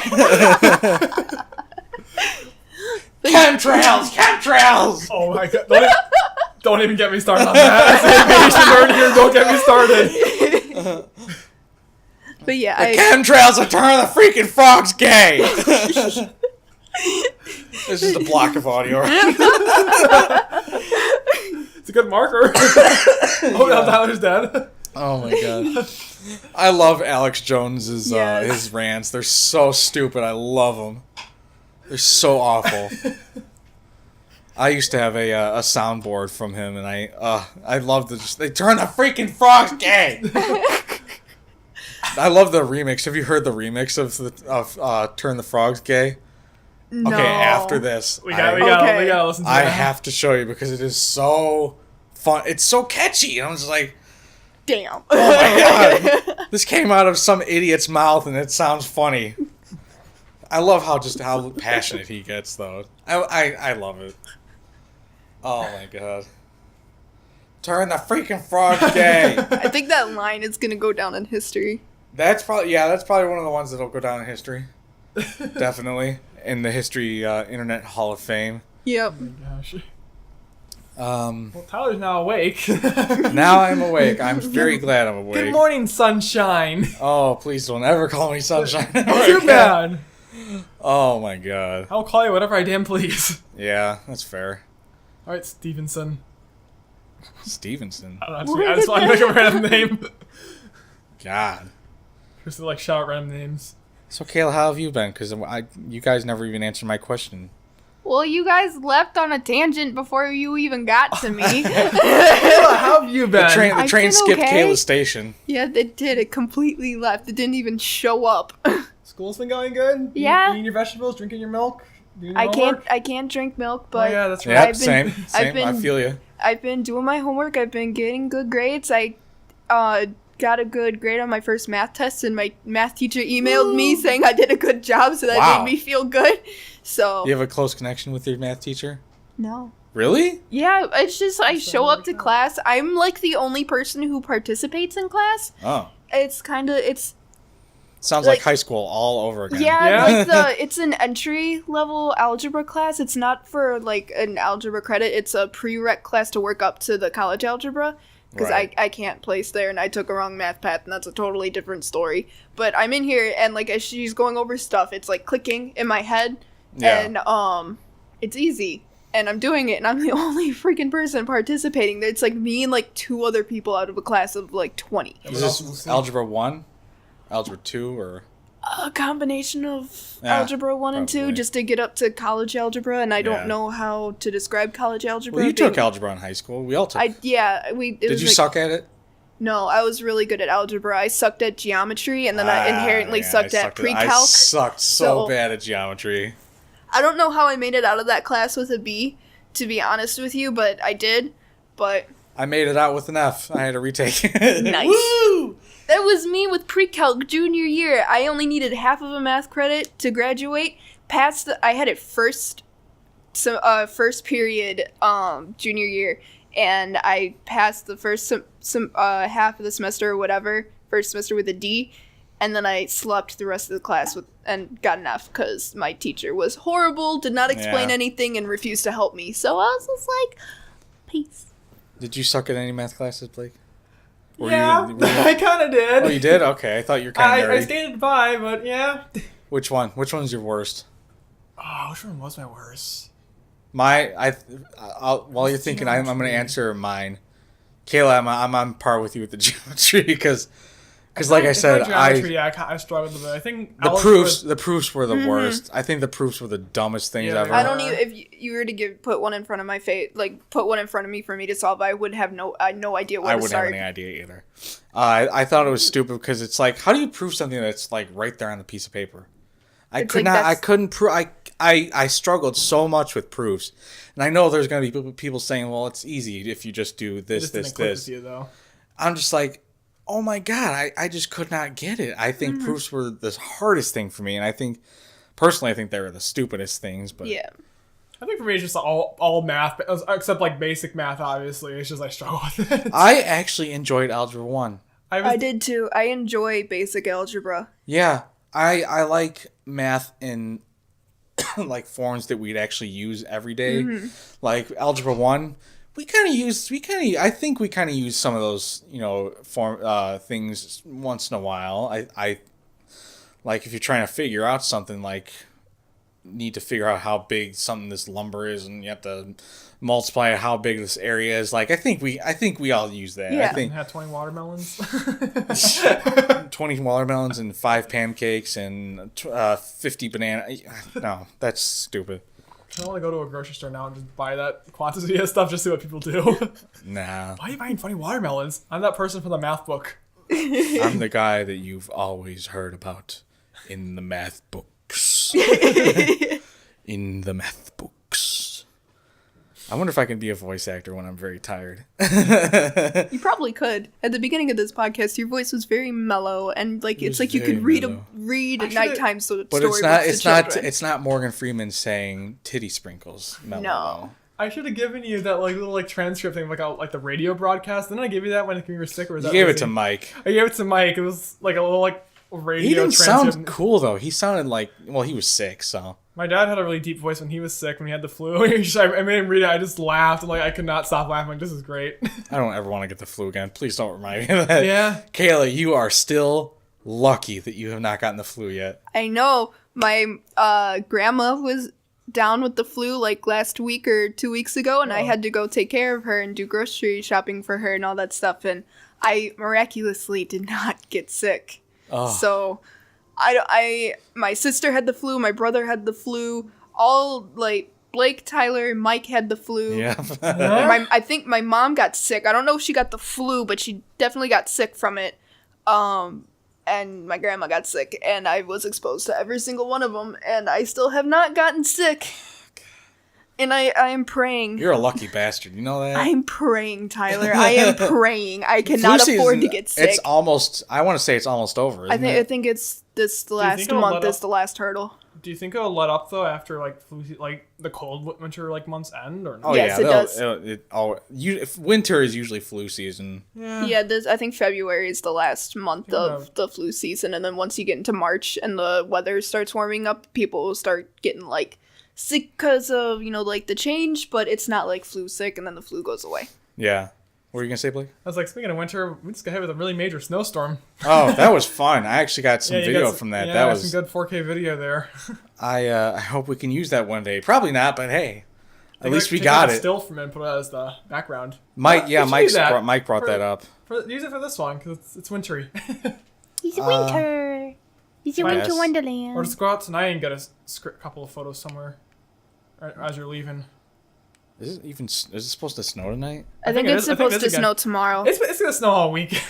Speaker 2: Chemtrails!
Speaker 1: Oh my god. Don't even get me started on that. As an aviation nerd here, don't get me started.
Speaker 3: But yeah,
Speaker 2: The chemtrails are turning the freaking frogs gay. This is a block of audio.
Speaker 1: It's a good marker. Oh, now Tyler's dead.
Speaker 2: Oh my god. I love Alex Jones's his rants. They're so stupid. I love them. They're so awful. I used to have a soundboard from him, and I love they turn the freaking frogs gay. I love the remix. Have you heard the remix of Turn the Frogs Gay?
Speaker 3: No.
Speaker 2: Okay, after this,
Speaker 1: We gotta listen to
Speaker 2: I
Speaker 1: that.
Speaker 2: have to show you because it is so fun. It's so catchy, and I'm just like,
Speaker 3: Damn.
Speaker 2: oh my god, this came out of some idiot's mouth, and it sounds funny. I love how passionate he gets, though. I love it. Oh my god. Turn the freaking frog gay.
Speaker 3: I think that line is gonna go down in history.
Speaker 2: That's probably one of the ones that'll go down in history. Definitely in the history Internet Hall of Fame.
Speaker 3: Yep.
Speaker 1: Oh my gosh.
Speaker 2: Well,
Speaker 1: Tyler's now awake.
Speaker 2: now I'm awake. I'm very glad I'm awake.
Speaker 1: Good morning, sunshine.
Speaker 2: Oh, please don't ever call me sunshine.
Speaker 1: Too bad.
Speaker 2: Oh my god.
Speaker 1: I'll call you whatever I damn please.
Speaker 2: Yeah, that's fair.
Speaker 1: All right, Stevenson.
Speaker 2: Stevenson.
Speaker 1: I don't know. I just want to make a random name.
Speaker 2: God.
Speaker 1: Just to shout out random names.
Speaker 2: So Kayla, how have you been? Because you guys never even answered my question.
Speaker 3: Well, you guys left on a tangent before you even got to me.
Speaker 1: Kayla, how have you been?
Speaker 2: The train
Speaker 3: been
Speaker 2: skipped
Speaker 3: okay.
Speaker 2: Kayla's station.
Speaker 3: Yeah, it did. It completely left. It didn't even show up.
Speaker 1: School's been going good?
Speaker 3: Yeah.
Speaker 1: Eating your vegetables, drinking your milk? Doing your
Speaker 3: I
Speaker 1: homework?
Speaker 3: can't drink milk, but
Speaker 1: yeah, that's right.
Speaker 2: Yeah,
Speaker 3: I've been-
Speaker 2: same.
Speaker 3: I've
Speaker 2: I
Speaker 3: been-
Speaker 2: feel you.
Speaker 3: I've been doing my homework. I've been getting good grades. I got a good grade on my first math test, and my math teacher emailed me saying I did a good job, so that
Speaker 2: Wow.
Speaker 3: made me feel good. So
Speaker 2: You have a close connection with your math teacher?
Speaker 3: no.
Speaker 2: Really?
Speaker 3: Yeah, it's just I show up to class. I'm like the only person who participates in class.
Speaker 2: Oh.
Speaker 3: It's
Speaker 2: Sounds like
Speaker 3: Like-
Speaker 2: high school all over again.
Speaker 1: Yeah.
Speaker 3: it's an entry level algebra class. It's not for like an algebra credit. It's a prereq class to work up to the college algebra. Because
Speaker 2: Right.
Speaker 3: I can't place there, and I took a wrong math path, and that's a totally different story. But I'm in here, and like as she's going over stuff, it's like clicking in my head,
Speaker 2: Yeah.
Speaker 3: and it's easy, and I'm doing it, and I'm the only freaking person participating. It's like me and like 2 other people out of a class of like 20.
Speaker 2: Is this Algebra 1? Algebra 2? Or
Speaker 3: A combination of
Speaker 2: Yeah,
Speaker 3: algebra 1 and 2
Speaker 2: probably.
Speaker 3: just to get up to college algebra, and I
Speaker 2: Yeah.
Speaker 3: don't know how to describe college algebra.
Speaker 2: Well, you
Speaker 3: being-
Speaker 2: took algebra in high school. We all took it.
Speaker 3: It
Speaker 2: Did
Speaker 3: was
Speaker 2: you
Speaker 3: like-
Speaker 2: suck at it?
Speaker 3: No, I was really good at algebra. I sucked at geometry, and then I inherently sucked at
Speaker 2: I
Speaker 3: pre-calc.
Speaker 2: sucked so bad at geometry.
Speaker 3: I don't know how I made it out of that class with a B, to be honest with you, but I did. But
Speaker 2: I made it out with an F. I had to retake it.
Speaker 3: Nice.
Speaker 2: Woo!
Speaker 3: that was me with pre-calc junior year. I only needed half of a math credit to graduate. I had it first period junior year, and I passed the first half of the semester or whatever, first semester with a D, and then I slept the rest of the class and got an F because my teacher was horrible, did not explain
Speaker 2: Yeah.
Speaker 3: anything, and refused to help me. So I was just like, peace.
Speaker 2: Did you suck at any math classes, Blake? Were
Speaker 1: Yeah,
Speaker 2: you-
Speaker 1: I kind of did.
Speaker 2: Oh, you did? Okay, I thought you were kind of
Speaker 1: I
Speaker 2: nerdy.
Speaker 1: skated by, but yeah.
Speaker 2: Which one? Which one's your worst?
Speaker 1: Oh, which one was my worst?
Speaker 2: While you're thinking, I'm going to answer mine. Kayla, I'm on par with you with the geometry because like I said,
Speaker 1: geometry, yeah, I struggled with it. I think
Speaker 2: the proofs were the
Speaker 3: Mm-hmm.
Speaker 2: worst. I think the proofs were the dumbest things
Speaker 1: Yeah,
Speaker 2: ever.
Speaker 3: I don't even, if you were to put one in front of my face, like put one in front of me for me to solve, I would have no idea where
Speaker 2: I
Speaker 3: to
Speaker 2: wouldn't
Speaker 3: start.
Speaker 2: have any idea either. I thought it was stupid because it's like, how do you prove something that's like right there on the piece of paper? I couldn't prove. I struggled so much with proofs, and I know there's going to be people saying, "Well, it's easy if you just do this,
Speaker 1: Just
Speaker 2: this,
Speaker 1: didn't click
Speaker 2: this."
Speaker 1: with you, though.
Speaker 2: I'm just like, oh my god, I just could not get it. I think proofs were the hardest thing for me, and I think personally, I think they were the stupidest things. But
Speaker 3: Yeah.
Speaker 1: I think for me it's just all math, except like basic math. Obviously, it's just I struggle with it.
Speaker 2: I actually enjoyed Algebra 1.
Speaker 3: I did too. I enjoy basic algebra.
Speaker 2: Yeah, I like math in like forms that we'd actually use every day. Like Algebra 1, I think we kind of use some of those, things once in a while. I like if you're trying to figure out something, like need to figure out how big this lumber is, and you have to multiply how big this area is. Like I think we all use that.
Speaker 3: Yeah.
Speaker 2: I think
Speaker 1: Had 20 watermelons.
Speaker 2: 20 watermelons and 5 pancakes and 50 banana. No, that's stupid.
Speaker 1: I want to go to a grocery store now and just buy that quantity of stuff, just see what people do.
Speaker 2: Nah.
Speaker 1: Why are you buying 20 watermelons? I'm that person from the math book.
Speaker 2: I'm the guy that you've always heard about in the math books. In the math books. I wonder if I can be a voice actor when I'm very tired.
Speaker 3: You probably could. At the beginning of this podcast, your voice was very mellow, and like it's like you could read at nighttime story.
Speaker 2: But it's not Morgan Freeman saying titty sprinkles. Mellow,
Speaker 3: No.
Speaker 2: though.
Speaker 1: I should have given you that little transcript thing, like the radio broadcast. Didn't I give you that when you were sick? Or was
Speaker 2: You
Speaker 1: that
Speaker 2: gave it
Speaker 1: Lizzie?
Speaker 2: to Mike.
Speaker 1: I gave it to Mike. It was like a little radio
Speaker 2: He didn't
Speaker 1: transcript.
Speaker 2: sound cool, though. He sounded like, well, he was sick, so.
Speaker 1: My dad had a really deep voice when he was sick, when he had the flu. I made him read it. I just laughed, and I could not stop laughing. Like, this is great.
Speaker 2: I don't ever want to get the flu again. Please don't remind me of that.
Speaker 1: Yeah.
Speaker 2: Kayla, you are still lucky that you have not gotten the flu yet.
Speaker 3: I know. My grandma was down with the flu like last week or 2 weeks ago, and I had to go take care of her and do grocery shopping for her and all that stuff, and I miraculously did not get sick.
Speaker 2: Oh.
Speaker 3: So my sister had the flu, my brother had the flu, all Blake, Tyler, and Mike had the flu.
Speaker 2: Yeah.
Speaker 3: I think my mom got sick. I don't know if she got the flu, but she definitely got sick from it. And my grandma got sick, and I was exposed to every single one of them, and I still have not gotten sick. And I am praying.
Speaker 2: You're a lucky bastard. You know that?
Speaker 3: I'm praying, Tyler. I am praying. I cannot
Speaker 2: Flu
Speaker 3: afford
Speaker 2: season,
Speaker 3: to get sick.
Speaker 2: It's almost, I want to say it's almost over, isn't
Speaker 3: I
Speaker 2: it?
Speaker 3: think it's this
Speaker 1: you
Speaker 3: last
Speaker 1: think it'll
Speaker 3: month
Speaker 1: let
Speaker 3: is
Speaker 1: up?
Speaker 3: the last hurdle.
Speaker 1: Do you think it'll let up though after the cold winter months end or
Speaker 2: Oh,
Speaker 1: no?
Speaker 3: Yes,
Speaker 2: yeah.
Speaker 3: it does.
Speaker 2: Winter is usually flu season.
Speaker 3: Yeah, I think February is the last month
Speaker 1: Yeah.
Speaker 3: of the flu season, and then once you get into March and the weather starts warming up, people will start getting sick because of the change, but it's not like flu sick, and then the flu goes away.
Speaker 2: Yeah. What were you gonna say, Blake?
Speaker 1: I was like, speaking of winter, we just got hit with a really major snowstorm.
Speaker 2: Oh, that was fun. I actually got some
Speaker 1: You
Speaker 2: video
Speaker 1: got
Speaker 2: from that.
Speaker 1: Yeah,
Speaker 2: That was.
Speaker 1: some good 4K video there.
Speaker 2: I hope we can use that one day. Probably not, but hey, at least we
Speaker 1: Take
Speaker 2: got
Speaker 1: a
Speaker 2: it.
Speaker 1: Still from it and put it as the background.
Speaker 2: Mike,
Speaker 1: We should use that
Speaker 2: Mike brought that up.
Speaker 1: Use it for this one because it's wintry.
Speaker 4: It's winter. It's a
Speaker 1: Yes.
Speaker 4: winter wonderland.
Speaker 1: Or just go out tonight and get a couple of photos somewhere as you're leaving.
Speaker 2: Is it supposed to snow tonight?
Speaker 3: I think
Speaker 1: it
Speaker 3: it's
Speaker 1: is. I think
Speaker 3: supposed
Speaker 1: it is
Speaker 3: to
Speaker 1: again.
Speaker 3: snow tomorrow.
Speaker 1: It's gonna snow all weekend.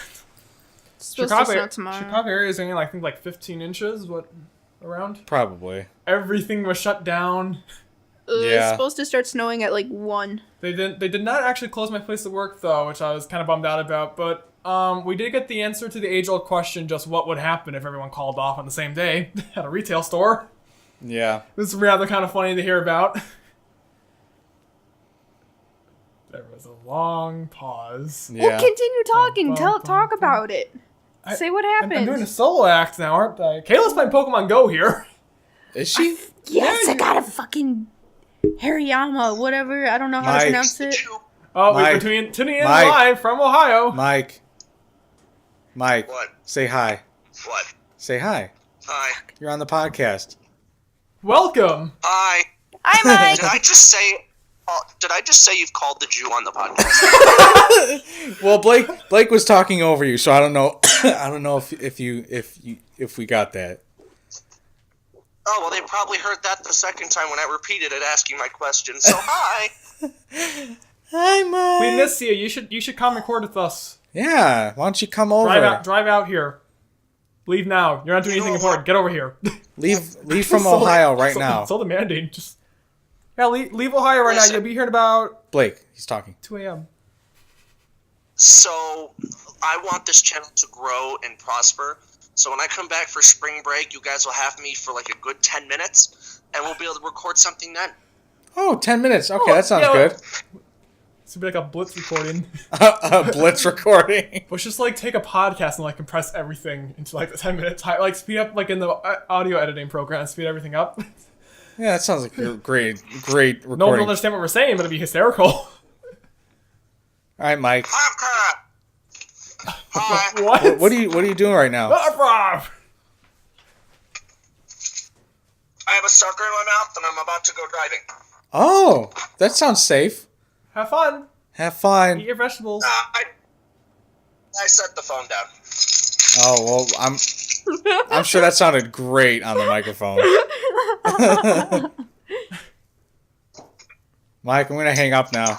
Speaker 3: It's supposed to snow tomorrow.
Speaker 1: Chicago area is getting I think 15 inches. Around?
Speaker 2: Probably.
Speaker 1: Everything was shut down.
Speaker 3: It's supposed to start snowing at 1.
Speaker 1: They did not actually close my place of work though, which I was kind of bummed out about. But we did get the answer to the age-old question: just what would happen if everyone called off on the same day at a retail store.
Speaker 2: Yeah.
Speaker 1: This is rather kind of funny to hear about. There was a long pause.
Speaker 2: Yeah.
Speaker 3: Well, continue talking.
Speaker 1: Bum,
Speaker 3: Talk about it. Say what happened.
Speaker 1: I'm doing a solo act now, aren't I? Kayla's playing Pokemon Go here.
Speaker 2: Is she?
Speaker 3: Yes, I got a fucking Hariyama, whatever. I don't know how to
Speaker 2: Mike.
Speaker 3: pronounce it.
Speaker 1: Oh,
Speaker 2: Mike.
Speaker 1: we're tuning in
Speaker 2: Mike.
Speaker 1: live from Ohio.
Speaker 2: Mike.
Speaker 5: What?
Speaker 2: Say hi.
Speaker 5: What?
Speaker 2: Say hi.
Speaker 5: Hi.
Speaker 2: You're on the podcast.
Speaker 1: Welcome.
Speaker 5: Hi.
Speaker 3: Hi, Mike.
Speaker 5: Did I just say? Did I just say you've called the Jew on the podcast?
Speaker 2: Well, Blake was talking over you, so I don't know. I don't know if we got that.
Speaker 5: Oh well, they probably heard that the second time when I repeated it, asking my question. So hi.
Speaker 2: Hi, Mike.
Speaker 1: We miss you. You should come record with us.
Speaker 2: Yeah. Why don't you come over?
Speaker 1: Drive out here. Leave now. You're not doing anything important. Get over here.
Speaker 2: Leave from Ohio right now.
Speaker 1: So demanding. Leave Ohio right now.
Speaker 5: Listen.
Speaker 1: You'll be here in about
Speaker 2: Blake, he's talking.
Speaker 1: 2 a.m.
Speaker 5: So I want this channel to grow and prosper. So when I come back for spring break, you guys will have me for a good 10 minutes, and we'll be able to record something then.
Speaker 2: Oh, 10 minutes. Okay, that sounds
Speaker 1: yeah.
Speaker 2: good.
Speaker 1: This would be like a blitz recording.
Speaker 2: A blitz recording.
Speaker 1: Let's just take a podcast and compress everything into the 10-minute time. Speed up in the audio editing program, speed everything up.
Speaker 2: Yeah, that sounds like a great recording.
Speaker 1: No one will understand what we're saying, but it'd be hysterical.
Speaker 2: All right, Mike.
Speaker 5: Hi.
Speaker 1: What?
Speaker 2: What are you doing right now?
Speaker 5: I have a sucker in my mouth and I'm about to go driving.
Speaker 2: Oh, that sounds safe.
Speaker 1: Have fun.
Speaker 2: Have fun.
Speaker 1: Eat your vegetables.
Speaker 5: I set the phone down.
Speaker 2: Oh well, I'm sure that sounded great on the microphone. Mike, I'm gonna hang up now.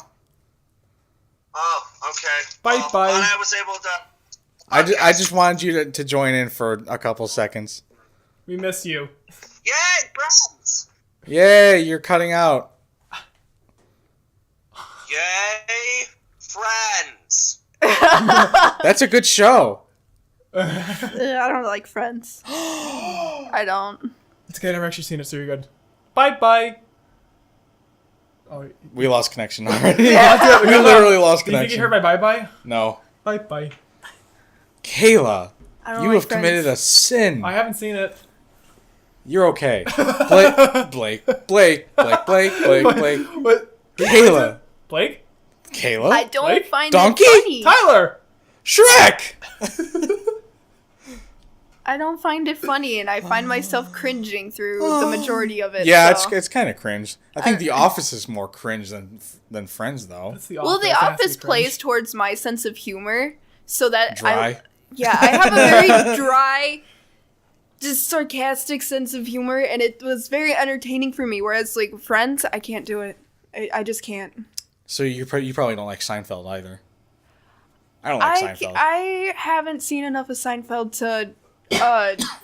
Speaker 5: Oh, okay.
Speaker 1: Bye.
Speaker 5: Glad I was able to.
Speaker 2: I just wanted you to join in for a couple seconds.
Speaker 1: We miss you.
Speaker 5: Yay, friends!
Speaker 2: Yay, you're cutting out.
Speaker 5: Yay, friends!
Speaker 2: That's a good show.
Speaker 3: I don't like Friends. I don't.
Speaker 1: It's okay. I've never actually seen it, so you're good. Bye. Oh,
Speaker 2: We lost connection already.
Speaker 1: yeah,
Speaker 2: We literally lost
Speaker 1: do you think you
Speaker 2: connection.
Speaker 1: heard my bye?
Speaker 2: No.
Speaker 1: Bye.
Speaker 2: Kayla,
Speaker 3: I don't
Speaker 2: you
Speaker 3: like
Speaker 2: have committed a
Speaker 3: Friends.
Speaker 2: sin.
Speaker 1: I haven't seen it.
Speaker 2: You're okay. Blake.
Speaker 1: What?
Speaker 2: Kayla.
Speaker 1: Blake?
Speaker 2: Kayla?
Speaker 3: I don't
Speaker 1: Blake?
Speaker 3: find
Speaker 2: Donkey?
Speaker 3: it funny.
Speaker 1: Tyler!
Speaker 2: Shrek!
Speaker 3: I don't find it funny, and I find myself cringing through the majority of it.
Speaker 2: Yeah,
Speaker 3: so.
Speaker 2: it's kind of cringe. I think The Office is more cringe than Friends, though.
Speaker 1: That's The
Speaker 3: Well, The
Speaker 1: It has to be
Speaker 3: Office
Speaker 1: cringe.
Speaker 3: plays towards my sense of humor, so that
Speaker 2: Dry.
Speaker 3: I have a very dry, just sarcastic sense of humor, and it was very entertaining for me. Whereas, like, Friends, I can't do it. I just can't.
Speaker 2: So you probably don't like Seinfeld either. I don't like Seinfeld.
Speaker 3: I haven't seen enough of Seinfeld to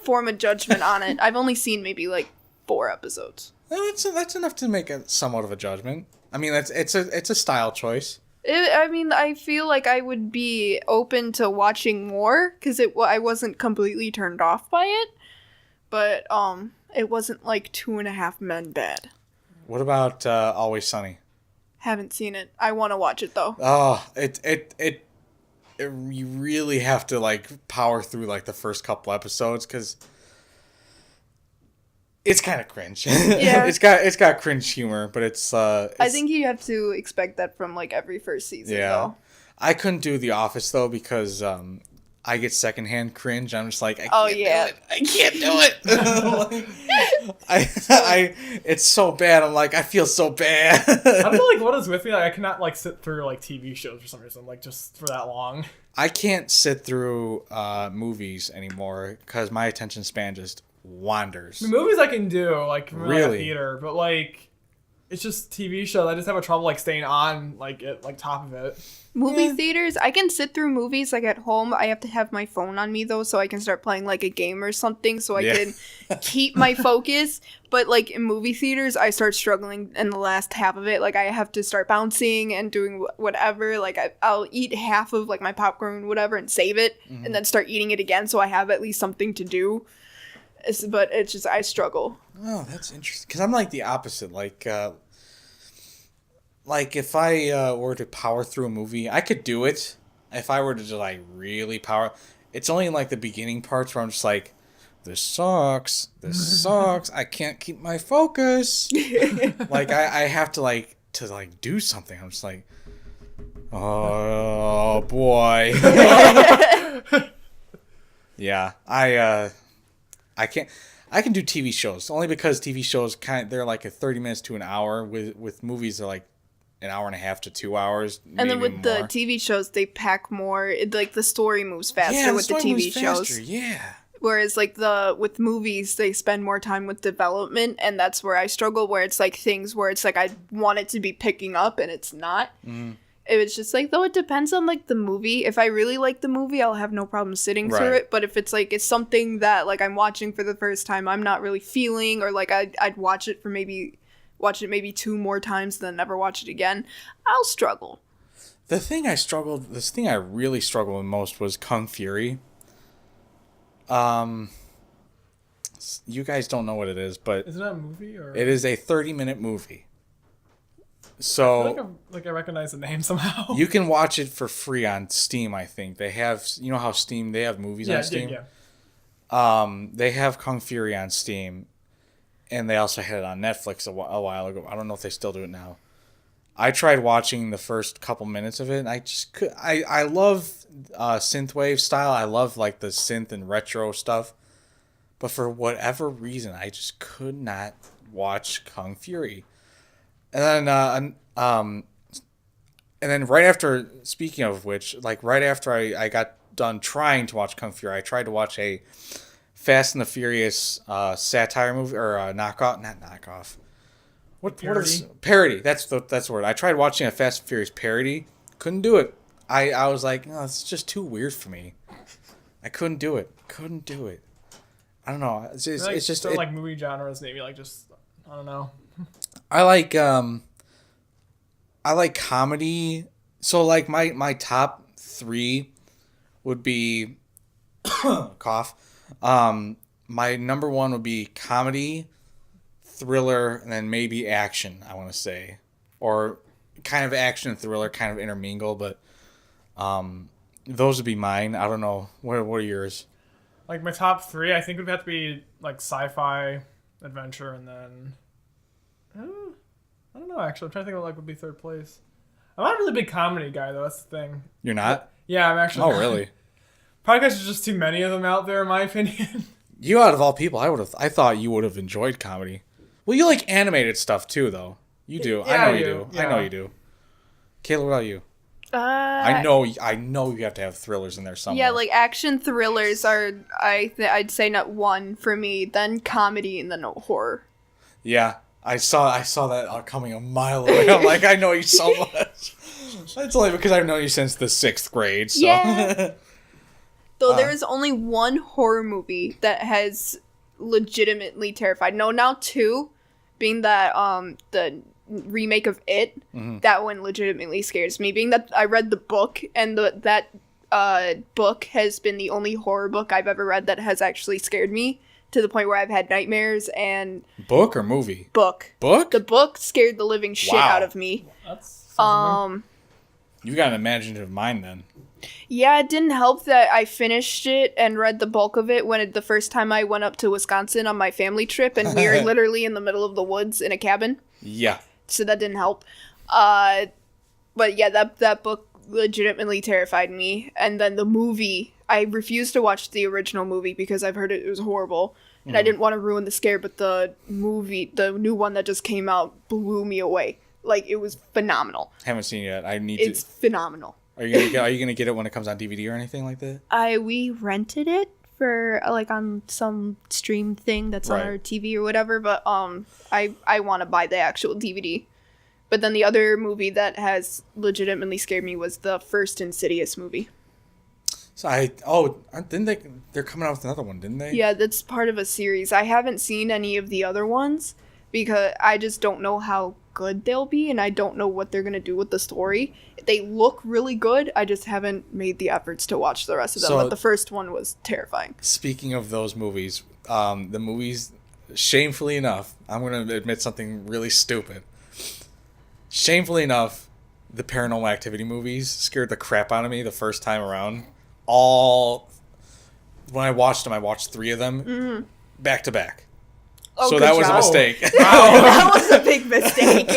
Speaker 3: form a judgment on it. I've only seen maybe like 4 episodes.
Speaker 2: Well, that's enough to make somewhat of a judgment. I mean, it's a style choice.
Speaker 3: I feel like I would be open to watching more because I wasn't completely turned off by it, but it wasn't like 2.5 Men bad.
Speaker 2: What about Always Sunny?
Speaker 3: Haven't seen it. I want to watch it though.
Speaker 2: Oh, you really have to like power through like the first couple episodes because it's kind of cringe.
Speaker 3: Yeah.
Speaker 2: it's got cringe humor, but it's
Speaker 3: I think you have to expect that from like every first season.
Speaker 2: yeah.
Speaker 3: Though.
Speaker 2: I couldn't do The Office though because I get secondhand cringe. I'm just like, I can't do it. It's so bad. I'm like, I feel so bad.
Speaker 1: I don't know, like, what is with me? Like, I cannot, like, sit through, like, TV shows for some reason, like, just for that long.
Speaker 2: I can't sit through movies anymore because my attention span just wanders.
Speaker 1: I mean, movies I can do, like,
Speaker 2: Really?
Speaker 1: theater, but, like, it's just TV shows. I just have a trouble, like, staying on, like, at, like, top of it.
Speaker 3: Movie theaters, I can sit through movies like at home. I have to have my phone on me though, so I can start playing like a game or something, so I can keep my focus. But like in movie theaters, I start struggling in the last half of it. Like I have to start bouncing and doing whatever. Like I'll eat half of like my popcorn, whatever, and save it, and then start eating it again, so I have at least something to do. But it's just I struggle.
Speaker 2: Oh, that's interesting. Because I'm like the opposite. Like if I were to power through a movie, I could do it. If I were to just like really power, it's only in like the beginning parts where I'm just like, this sucks. I can't keep my focus. Like I have to do something. I'm just like, oh boy. Yeah, I can't. I can do TV shows only because TV shows they're like a 30 minutes to an hour. With movies they're like an hour and a half to 2 hours.
Speaker 3: And then with
Speaker 2: more.
Speaker 3: the TV shows, they pack more. Like the story moves faster with the TV shows.
Speaker 2: Yeah.
Speaker 3: Whereas like with movies, they spend more time with development, and that's where I struggle. Where it's like things where it's like I want it to be picking up, and it's not. It was just like, though it depends on like the movie. If I really like the movie, I'll have no problem sitting through it. But if it's like it's something that like I'm watching for the first time, I'm not really feeling, or like I'd watch it maybe 2 more times, then never watch it again, I'll struggle.
Speaker 2: This thing I really struggled with most was Kung Fury. You guys don't know what it is, but
Speaker 1: Is it a movie or?
Speaker 2: it is a 30-minute movie.
Speaker 1: I
Speaker 2: So
Speaker 1: feel like I recognize the name somehow.
Speaker 2: you can watch it for free on Steam, I think. They have, you know how Steam, they have movies on Steam?
Speaker 1: Yeah.
Speaker 2: They have Kung Fury on Steam, and they also had it on Netflix a while ago. I don't know if they still do it now. I tried watching the first couple minutes of it, and I just could. I love synthwave style. I love like the synth and retro stuff, but for whatever reason, I just could not watch Kung Fury. And then right after, speaking of which, like right after I got done trying to watch Kung Fury, I tried to watch a Fast and the Furious satire movie or knockoff, not knockoff. What is parody? That's the word. I tried watching a Fast and Furious parody, couldn't do it. I was like, no, it's just too weird for me. I couldn't do it. I don't know. It's just
Speaker 1: like movie genres, maybe like just I don't know.
Speaker 2: I like comedy. So like my top 3 would be cough. My number 1 would be comedy, thriller, and then maybe action, I want to say. Or kind of action and thriller kind of intermingle, but those would be mine. I don't know. What are yours?
Speaker 1: Like my top 3, I think would have to be like sci-fi, adventure, and then I don't know. Actually, I'm trying to think of like would be third place. I'm not a really big comedy guy though. That's the thing.
Speaker 2: You're not?
Speaker 1: Yeah, I'm actually.
Speaker 2: Oh, really?
Speaker 1: Probably because there's just too many of them out there, in my opinion.
Speaker 2: You, out of all people, I thought you would have enjoyed comedy. Well, you like animated stuff too, though. You do.
Speaker 1: Yeah,
Speaker 2: I know you do.
Speaker 1: yeah.
Speaker 2: I know you do. Kayla, what about you? I know you have to have thrillers in there somewhere.
Speaker 3: Yeah, like action thrillers are I'd say not one for me, then comedy and then horror.
Speaker 2: Yeah, I saw that coming a mile away. I'm like, I know you so much. It's only because I've known you since the 6th grade. So.
Speaker 3: Yeah. Though there is only one horror movie that has legitimately terrified. No, now 2, being that the remake of It. Mm-hmm. That one legitimately scares me. Being that I read the book, and that book has been the only horror book I've ever read that has actually scared me to the point where I've had nightmares. And
Speaker 2: book or movie?
Speaker 3: Book.
Speaker 2: The
Speaker 3: book scared the living shit out of me.
Speaker 1: That's
Speaker 2: you got an imaginative mind then.
Speaker 3: Yeah, it didn't help that I finished it and read the bulk of it the first time I went up to Wisconsin on my family trip, and we were literally in the middle of the woods in a cabin.
Speaker 2: Yeah.
Speaker 3: So that didn't help. But yeah, that book legitimately terrified me. And then the movie, I refused to watch the original movie because I've heard it was horrible. And I didn't want to ruin the scare, but the movie, the new one that just came out, blew me away. Like, it was phenomenal.
Speaker 2: Haven't seen it yet.
Speaker 3: It's phenomenal.
Speaker 2: Are you gonna get it when it comes on DVD or anything like that?
Speaker 3: We rented it for like on some stream thing that's on our TV or whatever, but I want to buy the actual DVD. But then the other movie that has legitimately scared me was the first Insidious movie.
Speaker 2: So didn't they're coming out with another one, didn't they?
Speaker 3: Yeah, that's part of a series. I haven't seen any of the other ones because I just don't know how good they'll be, and I don't know what they're going to do with the story. They look really good. I just haven't made the efforts to watch the rest of them, but the first one was terrifying.
Speaker 2: Speaking of those movies, the movies, shamefully enough, I'm going to admit something really stupid. Shamefully enough, the Paranormal Activity movies scared the crap out of me the first time around. When I watched them, I watched 3 of them back to back.
Speaker 3: Oh,
Speaker 2: so that was a mistake.
Speaker 3: That was a big mistake.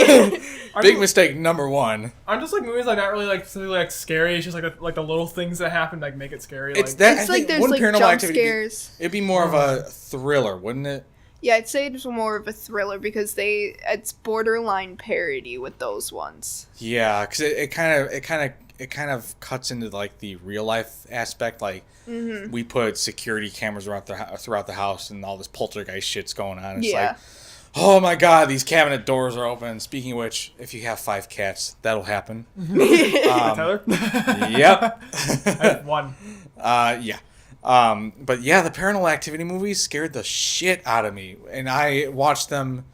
Speaker 2: Big mistake number 1.
Speaker 1: I'm just like movies like not really like something like scary. It's just like the little things that happen like make it scary.
Speaker 3: It's like there's like jump scares.
Speaker 2: It'd be more of a thriller, wouldn't it?
Speaker 3: Yeah, I'd say it's more of a thriller because it's borderline parody with those ones.
Speaker 2: Yeah, because it kind of cuts into like the real life aspect. Like we put security cameras throughout the house, and all this poltergeist shit's going on. It's like, oh my god, these cabinet doors are open. Speaking of which, if you have 5 cats, that'll happen.
Speaker 1: Tyler?
Speaker 2: Yep.
Speaker 1: I have 1.
Speaker 2: Yeah. But yeah, the Paranormal Activity movies scared the shit out of me, and I watched them.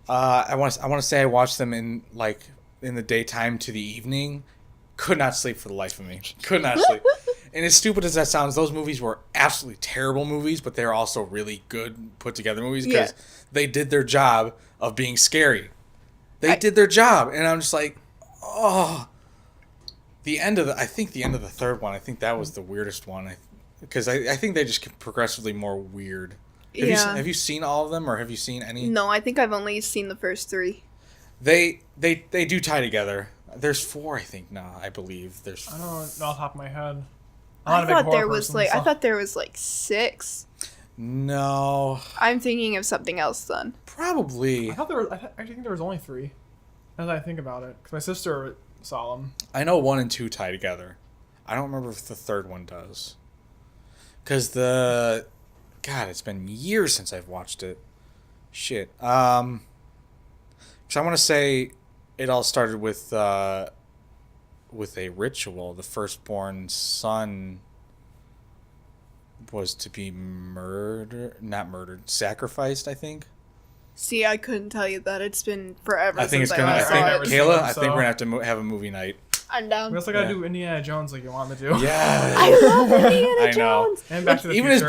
Speaker 2: I want to say I watched them in the daytime to the evening. Could not sleep for the life of me. Could not sleep. And as stupid as that sounds, those movies were absolutely terrible movies, but they're also really good put together movies because they did their job of being scary. They did their job, and I'm just like, oh. I think the end of the third one, I think that was the weirdest one. Because I think they just get progressively more weird. Have you seen all of them, or have you seen any?
Speaker 3: No, I think I've only seen the first 3.
Speaker 2: They do tie together. There's 4, I think now. I believe there's.
Speaker 1: I don't know off the top of my head.
Speaker 3: I thought there was like 6.
Speaker 2: No,
Speaker 3: I'm thinking of something else then.
Speaker 2: probably.
Speaker 1: I thought there was. I think there was only 3. As I think about it, because my sister saw them.
Speaker 2: I know 1 and 2 tie together. I don't remember if the third one does. Cause it's been years since I've watched it. Shit. So I want to say it all started with a ritual. The firstborn son was to be sacrificed, I think.
Speaker 3: See, I couldn't tell you that. It's been forever
Speaker 2: I think
Speaker 3: since
Speaker 2: it's gonna.
Speaker 3: I
Speaker 2: I
Speaker 3: last
Speaker 2: think
Speaker 3: saw it.
Speaker 2: Kayla. I
Speaker 1: So-
Speaker 2: think we're gonna have to have a movie night.
Speaker 3: I'm down.
Speaker 1: We also gotta
Speaker 2: Yeah.
Speaker 1: do Indiana Jones like you want to do.
Speaker 2: Yeah,
Speaker 3: I love Indiana
Speaker 2: I know.
Speaker 3: Jones.
Speaker 1: And Back to the
Speaker 2: Even
Speaker 1: Future.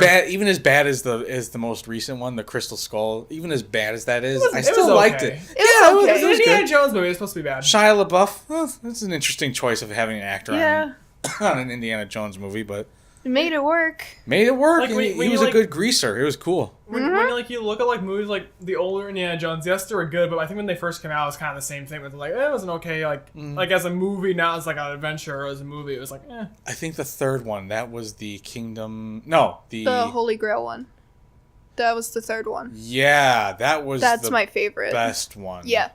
Speaker 2: as bad as the most recent one, the Crystal Skull. Even as bad as that is, I
Speaker 1: It
Speaker 2: still
Speaker 1: was
Speaker 2: liked
Speaker 1: okay.
Speaker 2: it.
Speaker 3: It was
Speaker 2: Yeah,
Speaker 3: okay.
Speaker 1: It's an Indiana Jones movie. It's supposed to be bad.
Speaker 2: Shia LaBeouf. Well, that's an interesting choice of having an actor
Speaker 3: Yeah.
Speaker 2: on an Indiana Jones movie, but
Speaker 3: It made it work.
Speaker 2: made it work.
Speaker 1: Like,
Speaker 2: and
Speaker 1: when
Speaker 2: he
Speaker 1: you,
Speaker 2: was
Speaker 1: like-
Speaker 2: a good greaser. It was cool.
Speaker 1: When you look at like movies like the older Indiana Jones, yes, they were good, but I think when they first came out, it was kind of the same thing. With like, it wasn't okay. Like as a movie, not as like an adventure. As a movie, it was like, eh.
Speaker 2: I think the third one, that was the Kingdom. No,
Speaker 3: The Holy Grail one. That was the third one.
Speaker 2: Yeah, that was
Speaker 3: That's
Speaker 2: the
Speaker 3: my favorite.
Speaker 2: best one.
Speaker 3: Yeah.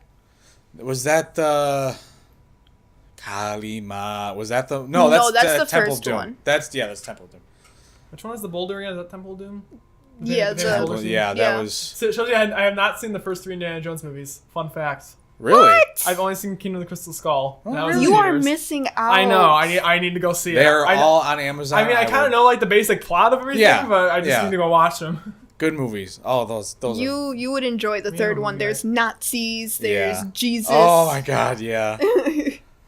Speaker 2: Was that the Kalima? Was that the No,
Speaker 3: No,
Speaker 2: that's
Speaker 3: that's the
Speaker 2: Temple
Speaker 3: first
Speaker 2: of Doom.
Speaker 3: one.
Speaker 2: That's Temple of Doom.
Speaker 1: Which one is the boulder again? Is that Temple of Doom?
Speaker 3: Yeah,
Speaker 1: The
Speaker 3: the-
Speaker 1: boulder
Speaker 2: Well,
Speaker 1: scene?
Speaker 2: yeah, that
Speaker 3: Yeah.
Speaker 2: was
Speaker 1: So it shows you I have not seen the first 3 Indiana Jones movies. Fun fact.
Speaker 2: really.
Speaker 1: I've only seen Kingdom of the Crystal Skull.
Speaker 2: Oh,
Speaker 1: and that was in
Speaker 3: You are
Speaker 1: theaters.
Speaker 3: missing out.
Speaker 1: I know. I need to go see it.
Speaker 2: They're
Speaker 1: I,
Speaker 2: all on Amazon.
Speaker 1: I mean, I kind
Speaker 2: would-
Speaker 1: of know like the basic plot of everything,
Speaker 2: Yeah,
Speaker 1: but I just
Speaker 2: yeah.
Speaker 1: need to go watch them.
Speaker 2: good movies. Oh, those are.
Speaker 3: You would enjoy the third one. There's Nazis. There's
Speaker 2: Yeah.
Speaker 3: Jesus.
Speaker 2: Oh my God, yeah.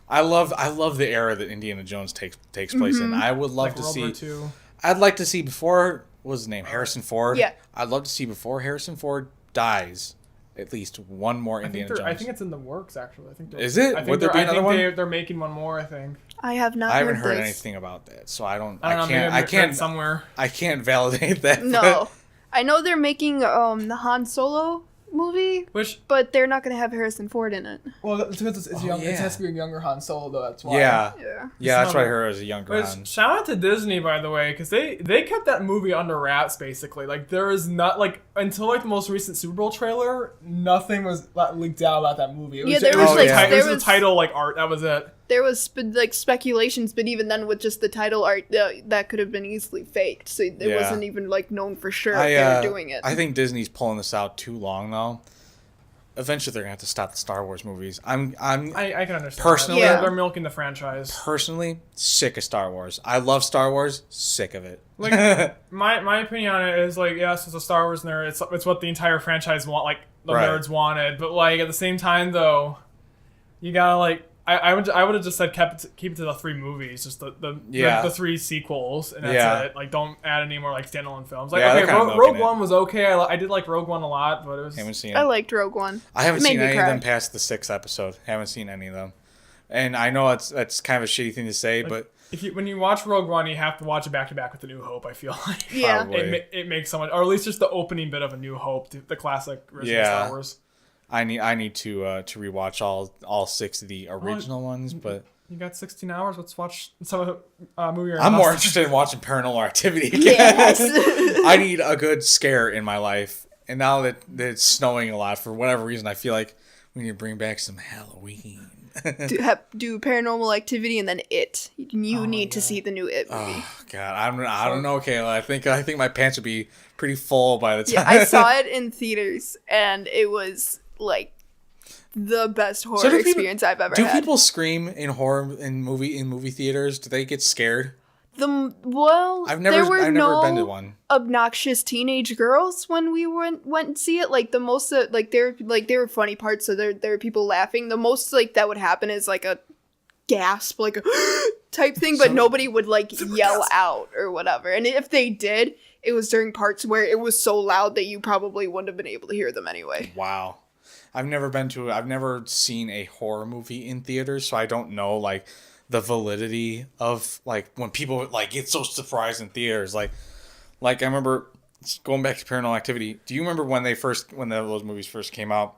Speaker 2: I love the era that Indiana Jones takes place in. I would love
Speaker 1: Like
Speaker 2: to
Speaker 1: World
Speaker 2: see.
Speaker 1: War II.
Speaker 2: I'd like to see before. What was his name? Harrison Ford.
Speaker 3: Yeah.
Speaker 2: I'd love to see before Harrison Ford dies, at least one more Indiana Jones.
Speaker 1: I think it's in the works actually. I think they're-
Speaker 2: Is it?
Speaker 1: I think
Speaker 2: Would there be
Speaker 1: I
Speaker 2: another
Speaker 1: think
Speaker 2: one?
Speaker 1: they're making one more. I think.
Speaker 3: I have not.
Speaker 2: I haven't heard
Speaker 3: this.
Speaker 2: anything about that, so I don't.
Speaker 1: I don't know. Maybe
Speaker 2: I
Speaker 1: I've read
Speaker 2: can't.
Speaker 1: somewhere.
Speaker 2: I can't validate that.
Speaker 3: No, I know they're making the Han Solo movie,
Speaker 1: Which
Speaker 3: but they're not gonna have Harrison Ford in it.
Speaker 1: well, it's young.
Speaker 2: yeah.
Speaker 1: It has to be a younger Han Solo though. That's why.
Speaker 2: Yeah.
Speaker 3: Yeah.
Speaker 2: Yeah, that's
Speaker 1: It's
Speaker 2: what I
Speaker 1: not-
Speaker 2: heard as a younger
Speaker 1: Which,
Speaker 2: one.
Speaker 1: shout out to Disney, by the way, because they kept that movie under wraps, basically. Like, there is not, like, until, like, the most recent Super Bowl trailer, nothing was leaked out about that movie. It was,
Speaker 3: Yeah, there
Speaker 1: it
Speaker 3: was,
Speaker 1: was,
Speaker 2: like,
Speaker 1: the, ti-
Speaker 3: there
Speaker 1: it was
Speaker 3: was-
Speaker 1: the title, like, art. That was it.
Speaker 3: There was like speculations, but even then, with just the title art, that could have been easily faked. So it
Speaker 2: Yeah.
Speaker 3: wasn't even like known for sure if
Speaker 2: I,
Speaker 3: they were doing it.
Speaker 2: I think Disney's pulling this out too long, though. Eventually, they're gonna have to stop the Star Wars movies. I
Speaker 1: I can understand.
Speaker 2: Personally-
Speaker 1: that.
Speaker 3: Yeah.
Speaker 1: They're milking the franchise.
Speaker 2: personally sick of Star Wars. I love Star Wars. Sick of it.
Speaker 1: Like, my opinion on it is, like, yes, as a Star Wars nerd, it's what the entire franchise want, like, the
Speaker 2: Right.
Speaker 1: nerds wanted. But, like, at the same time, though, you gotta, like, I would have just said keep it to the 3 movies, just
Speaker 2: Yeah.
Speaker 1: the 3 sequels, and that's
Speaker 2: Yeah.
Speaker 1: it. Like, don't add any more like standalone films. Like,
Speaker 2: Yeah, they're
Speaker 1: okay,
Speaker 2: kinda
Speaker 1: Rogue
Speaker 2: milking it.
Speaker 1: One was okay. I did like Rogue One a lot, but it was
Speaker 2: Haven't seen it.
Speaker 3: I liked Rogue One.
Speaker 2: I haven't
Speaker 3: It made
Speaker 2: seen
Speaker 3: me
Speaker 2: any
Speaker 3: cry.
Speaker 2: of them past the 6th episode. Haven't seen any of them. And I know that's kind of a shitty thing to say, but
Speaker 1: when you watch Rogue One, you have to watch it back to back with A New Hope. I feel like
Speaker 3: Yeah.
Speaker 2: Probably.
Speaker 1: it makes so much, or at least just the opening bit of A New Hope, the classic original
Speaker 2: Yeah.
Speaker 1: Star Wars.
Speaker 2: I need to rewatch all 6 of the original ones. But
Speaker 1: You got 16 hours. Let's watch some movie.
Speaker 2: I'm more interested in watching Paranormal Activity.
Speaker 3: Yes.
Speaker 2: I need a good scare in my life, and now that it's snowing a lot for whatever reason, I feel like we need to bring back some Halloween.
Speaker 3: do Paranormal Activity and then It. You need to see the new It movie.
Speaker 2: Oh God, I don't know, Kayla. I think my pants would be pretty full by the time.
Speaker 3: Yeah, I saw it in theaters, and it was like the best horror
Speaker 2: So do people-
Speaker 3: experience I've ever
Speaker 2: Do
Speaker 3: had.
Speaker 2: people scream in horror in movie theaters? Do they get scared?
Speaker 3: I've there were
Speaker 2: I've
Speaker 3: no
Speaker 2: never been to one.
Speaker 3: obnoxious teenage girls when we went and see it. Like the most there were funny parts, so there were people laughing. The most like that would happen is like a gasp, like a type thing, but nobody would like yell out or whatever. And if they did, it was during parts where it was so loud that you probably wouldn't have been able to hear them anyway.
Speaker 2: Wow. I've never seen a horror movie in theaters, so I don't know like the validity of like when people like get so surprised in theaters. Like I remember going back to Paranormal Activity. Do you remember when those movies first came out?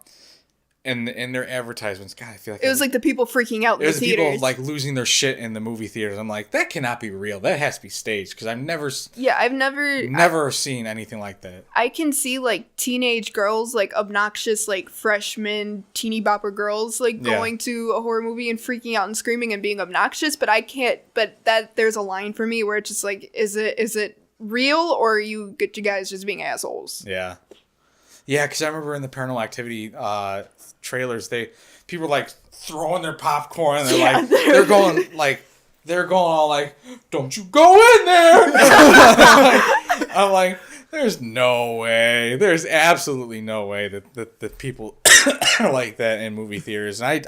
Speaker 2: in their advertisements. God, I feel like
Speaker 3: It was like the people freaking out in
Speaker 2: it
Speaker 3: the
Speaker 2: was the people
Speaker 3: theaters.
Speaker 2: like losing their shit in the movie theaters. I'm like, that cannot be real. That has to be staged because I've
Speaker 3: I've
Speaker 2: never seen anything like that.
Speaker 3: I can see like teenage girls, like obnoxious, like freshman teeny bopper girls, like
Speaker 2: Yeah.
Speaker 3: going to a horror movie and freaking out and screaming and being obnoxious. But I can't. But that there's a line for me where it's just like, is it real or are you guys just being assholes?
Speaker 2: Yeah. Yeah, because I remember in the Paranormal Activity trailers, people were like throwing their popcorn and they're going all like, don't you go in there. I'm like, there's no way. There's absolutely no way that people are like that in movie theaters. And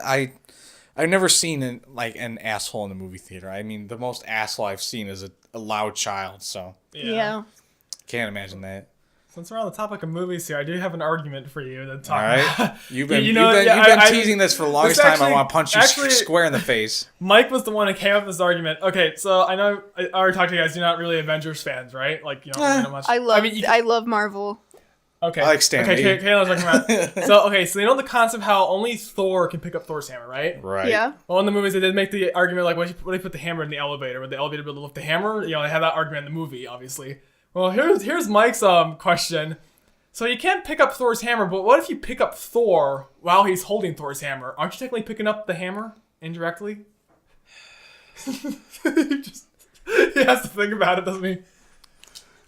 Speaker 2: I've never seen an asshole in a movie theater. I mean, the most asshole I've seen is a loud child, so
Speaker 3: Yeah.
Speaker 2: can't imagine that.
Speaker 1: Since we're on the topic of movies here, I do have an argument for you to talk
Speaker 2: All right,
Speaker 1: about.
Speaker 2: you've been
Speaker 1: You know,
Speaker 2: you've
Speaker 1: yeah,
Speaker 2: been
Speaker 1: I-
Speaker 2: teasing this for the longest
Speaker 1: this
Speaker 2: time. I
Speaker 1: actually-
Speaker 2: want to punch you
Speaker 1: actually-
Speaker 2: square in the face.
Speaker 1: Mike was the one who came up with this argument. Okay, so I know I already talked to you guys. You're not really Avengers fans, right? Like, you don't really know much.
Speaker 3: I love
Speaker 1: mean,
Speaker 3: I love Marvel.
Speaker 1: okay.
Speaker 2: I like Stan
Speaker 1: Okay,
Speaker 2: Lee.
Speaker 1: Kayla's talking about. So you know the concept how only Thor can pick up Thor's hammer, right?
Speaker 2: Right.
Speaker 3: Yeah.
Speaker 1: Well, in the movies, they did make the argument like, what if they put the hammer in the elevator? Would the elevator be able to lift the hammer? You know, they had that argument in the movie, obviously. Well, here's Mike's question. So you can't pick up Thor's hammer, but what if you pick up Thor while he's holding Thor's hammer? Aren't you technically picking up the hammer indirectly? He has to think about it, doesn't he?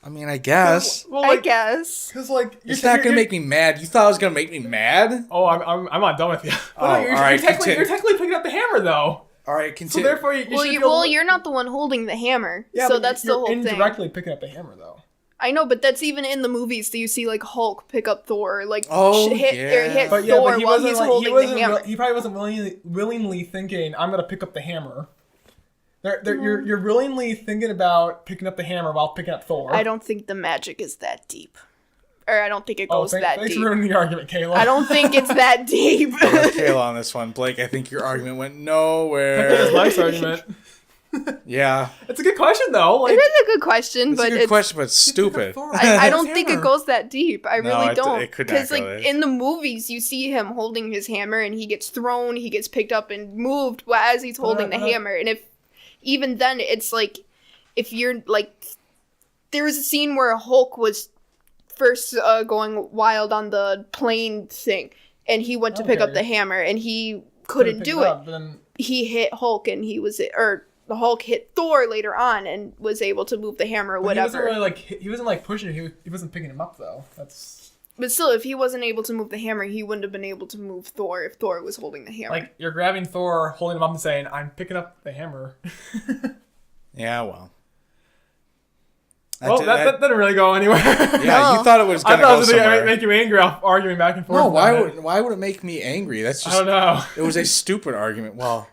Speaker 2: I mean, I guess
Speaker 1: Well,
Speaker 3: I guess.
Speaker 1: Because like
Speaker 2: it's not gonna make me mad. You thought it was gonna make me mad?
Speaker 1: Oh, I'm not done with you.
Speaker 2: Oh,
Speaker 1: No, you're,
Speaker 2: all right,
Speaker 1: you're technically picking up the hammer though.
Speaker 2: All right,
Speaker 1: So
Speaker 2: continue.
Speaker 1: therefore, you
Speaker 3: Well,
Speaker 1: should
Speaker 3: you,
Speaker 1: be able
Speaker 3: well,
Speaker 1: to-
Speaker 3: you're not the one holding the hammer,
Speaker 1: yeah,
Speaker 3: so
Speaker 1: but
Speaker 3: that's the
Speaker 1: you're
Speaker 3: whole thing.
Speaker 1: indirectly picking up the hammer though.
Speaker 3: I know, but that's even in the movies. So you see like Hulk pick up Thor, like
Speaker 2: Oh,
Speaker 3: hit
Speaker 2: yeah.
Speaker 1: But
Speaker 3: Thor
Speaker 1: he
Speaker 3: while
Speaker 1: wasn't
Speaker 3: he's
Speaker 1: like,
Speaker 3: holding the hammer.
Speaker 1: he probably wasn't willingly thinking, I'm gonna pick up the hammer. You're willingly thinking about picking up the hammer while picking up Thor.
Speaker 3: I don't think the magic is that deep, or I don't think it
Speaker 1: Oh,
Speaker 3: goes that
Speaker 1: thanks
Speaker 3: deep.
Speaker 1: for ruining the argument, Kayla.
Speaker 3: I don't think it's that deep.
Speaker 2: Kayla on this one, Blake. I think your argument went
Speaker 1: There's
Speaker 2: nowhere.
Speaker 1: Mike's argument.
Speaker 2: Yeah,
Speaker 1: It's a good question though. Like,
Speaker 3: It is a good question,
Speaker 2: it's
Speaker 3: but
Speaker 2: a good question, but it's stupid.
Speaker 3: I don't think it goes that deep. I
Speaker 2: No,
Speaker 3: really don't.
Speaker 2: it could not
Speaker 3: Because
Speaker 2: go
Speaker 3: like
Speaker 2: there.
Speaker 3: in the movies, you see him holding his hammer, and he gets thrown, he gets picked up and moved as he's holding the hammer. And if even then, it's like if you're like, there was a scene where Hulk was first going wild on the plane thing, and he went to pick up
Speaker 1: Okay.
Speaker 3: the hammer, and he couldn't
Speaker 1: pick
Speaker 3: do
Speaker 1: it
Speaker 3: it.
Speaker 1: up, then-
Speaker 3: He hit Hulk, and the Hulk hit Thor later on and was able to move the hammer or
Speaker 1: But
Speaker 3: whatever.
Speaker 1: he wasn't like pushing it. He wasn't picking him up though. That's
Speaker 3: But still, if he wasn't able to move the hammer, he wouldn't have been able to move Thor if Thor was holding the hammer.
Speaker 1: like you're grabbing Thor, holding him up, and saying, "I'm picking up the hammer."
Speaker 2: Yeah, well.
Speaker 1: Well, that didn't really go anywhere.
Speaker 2: Yeah, you thought it was
Speaker 1: I
Speaker 2: gonna
Speaker 1: thought
Speaker 2: go
Speaker 1: it was gonna
Speaker 2: somewhere.
Speaker 1: make you angry off arguing back and forth.
Speaker 2: No,
Speaker 1: about it.
Speaker 2: why would it make me angry? That's
Speaker 1: I
Speaker 2: just
Speaker 1: don't know.
Speaker 2: it was a stupid argument. Well,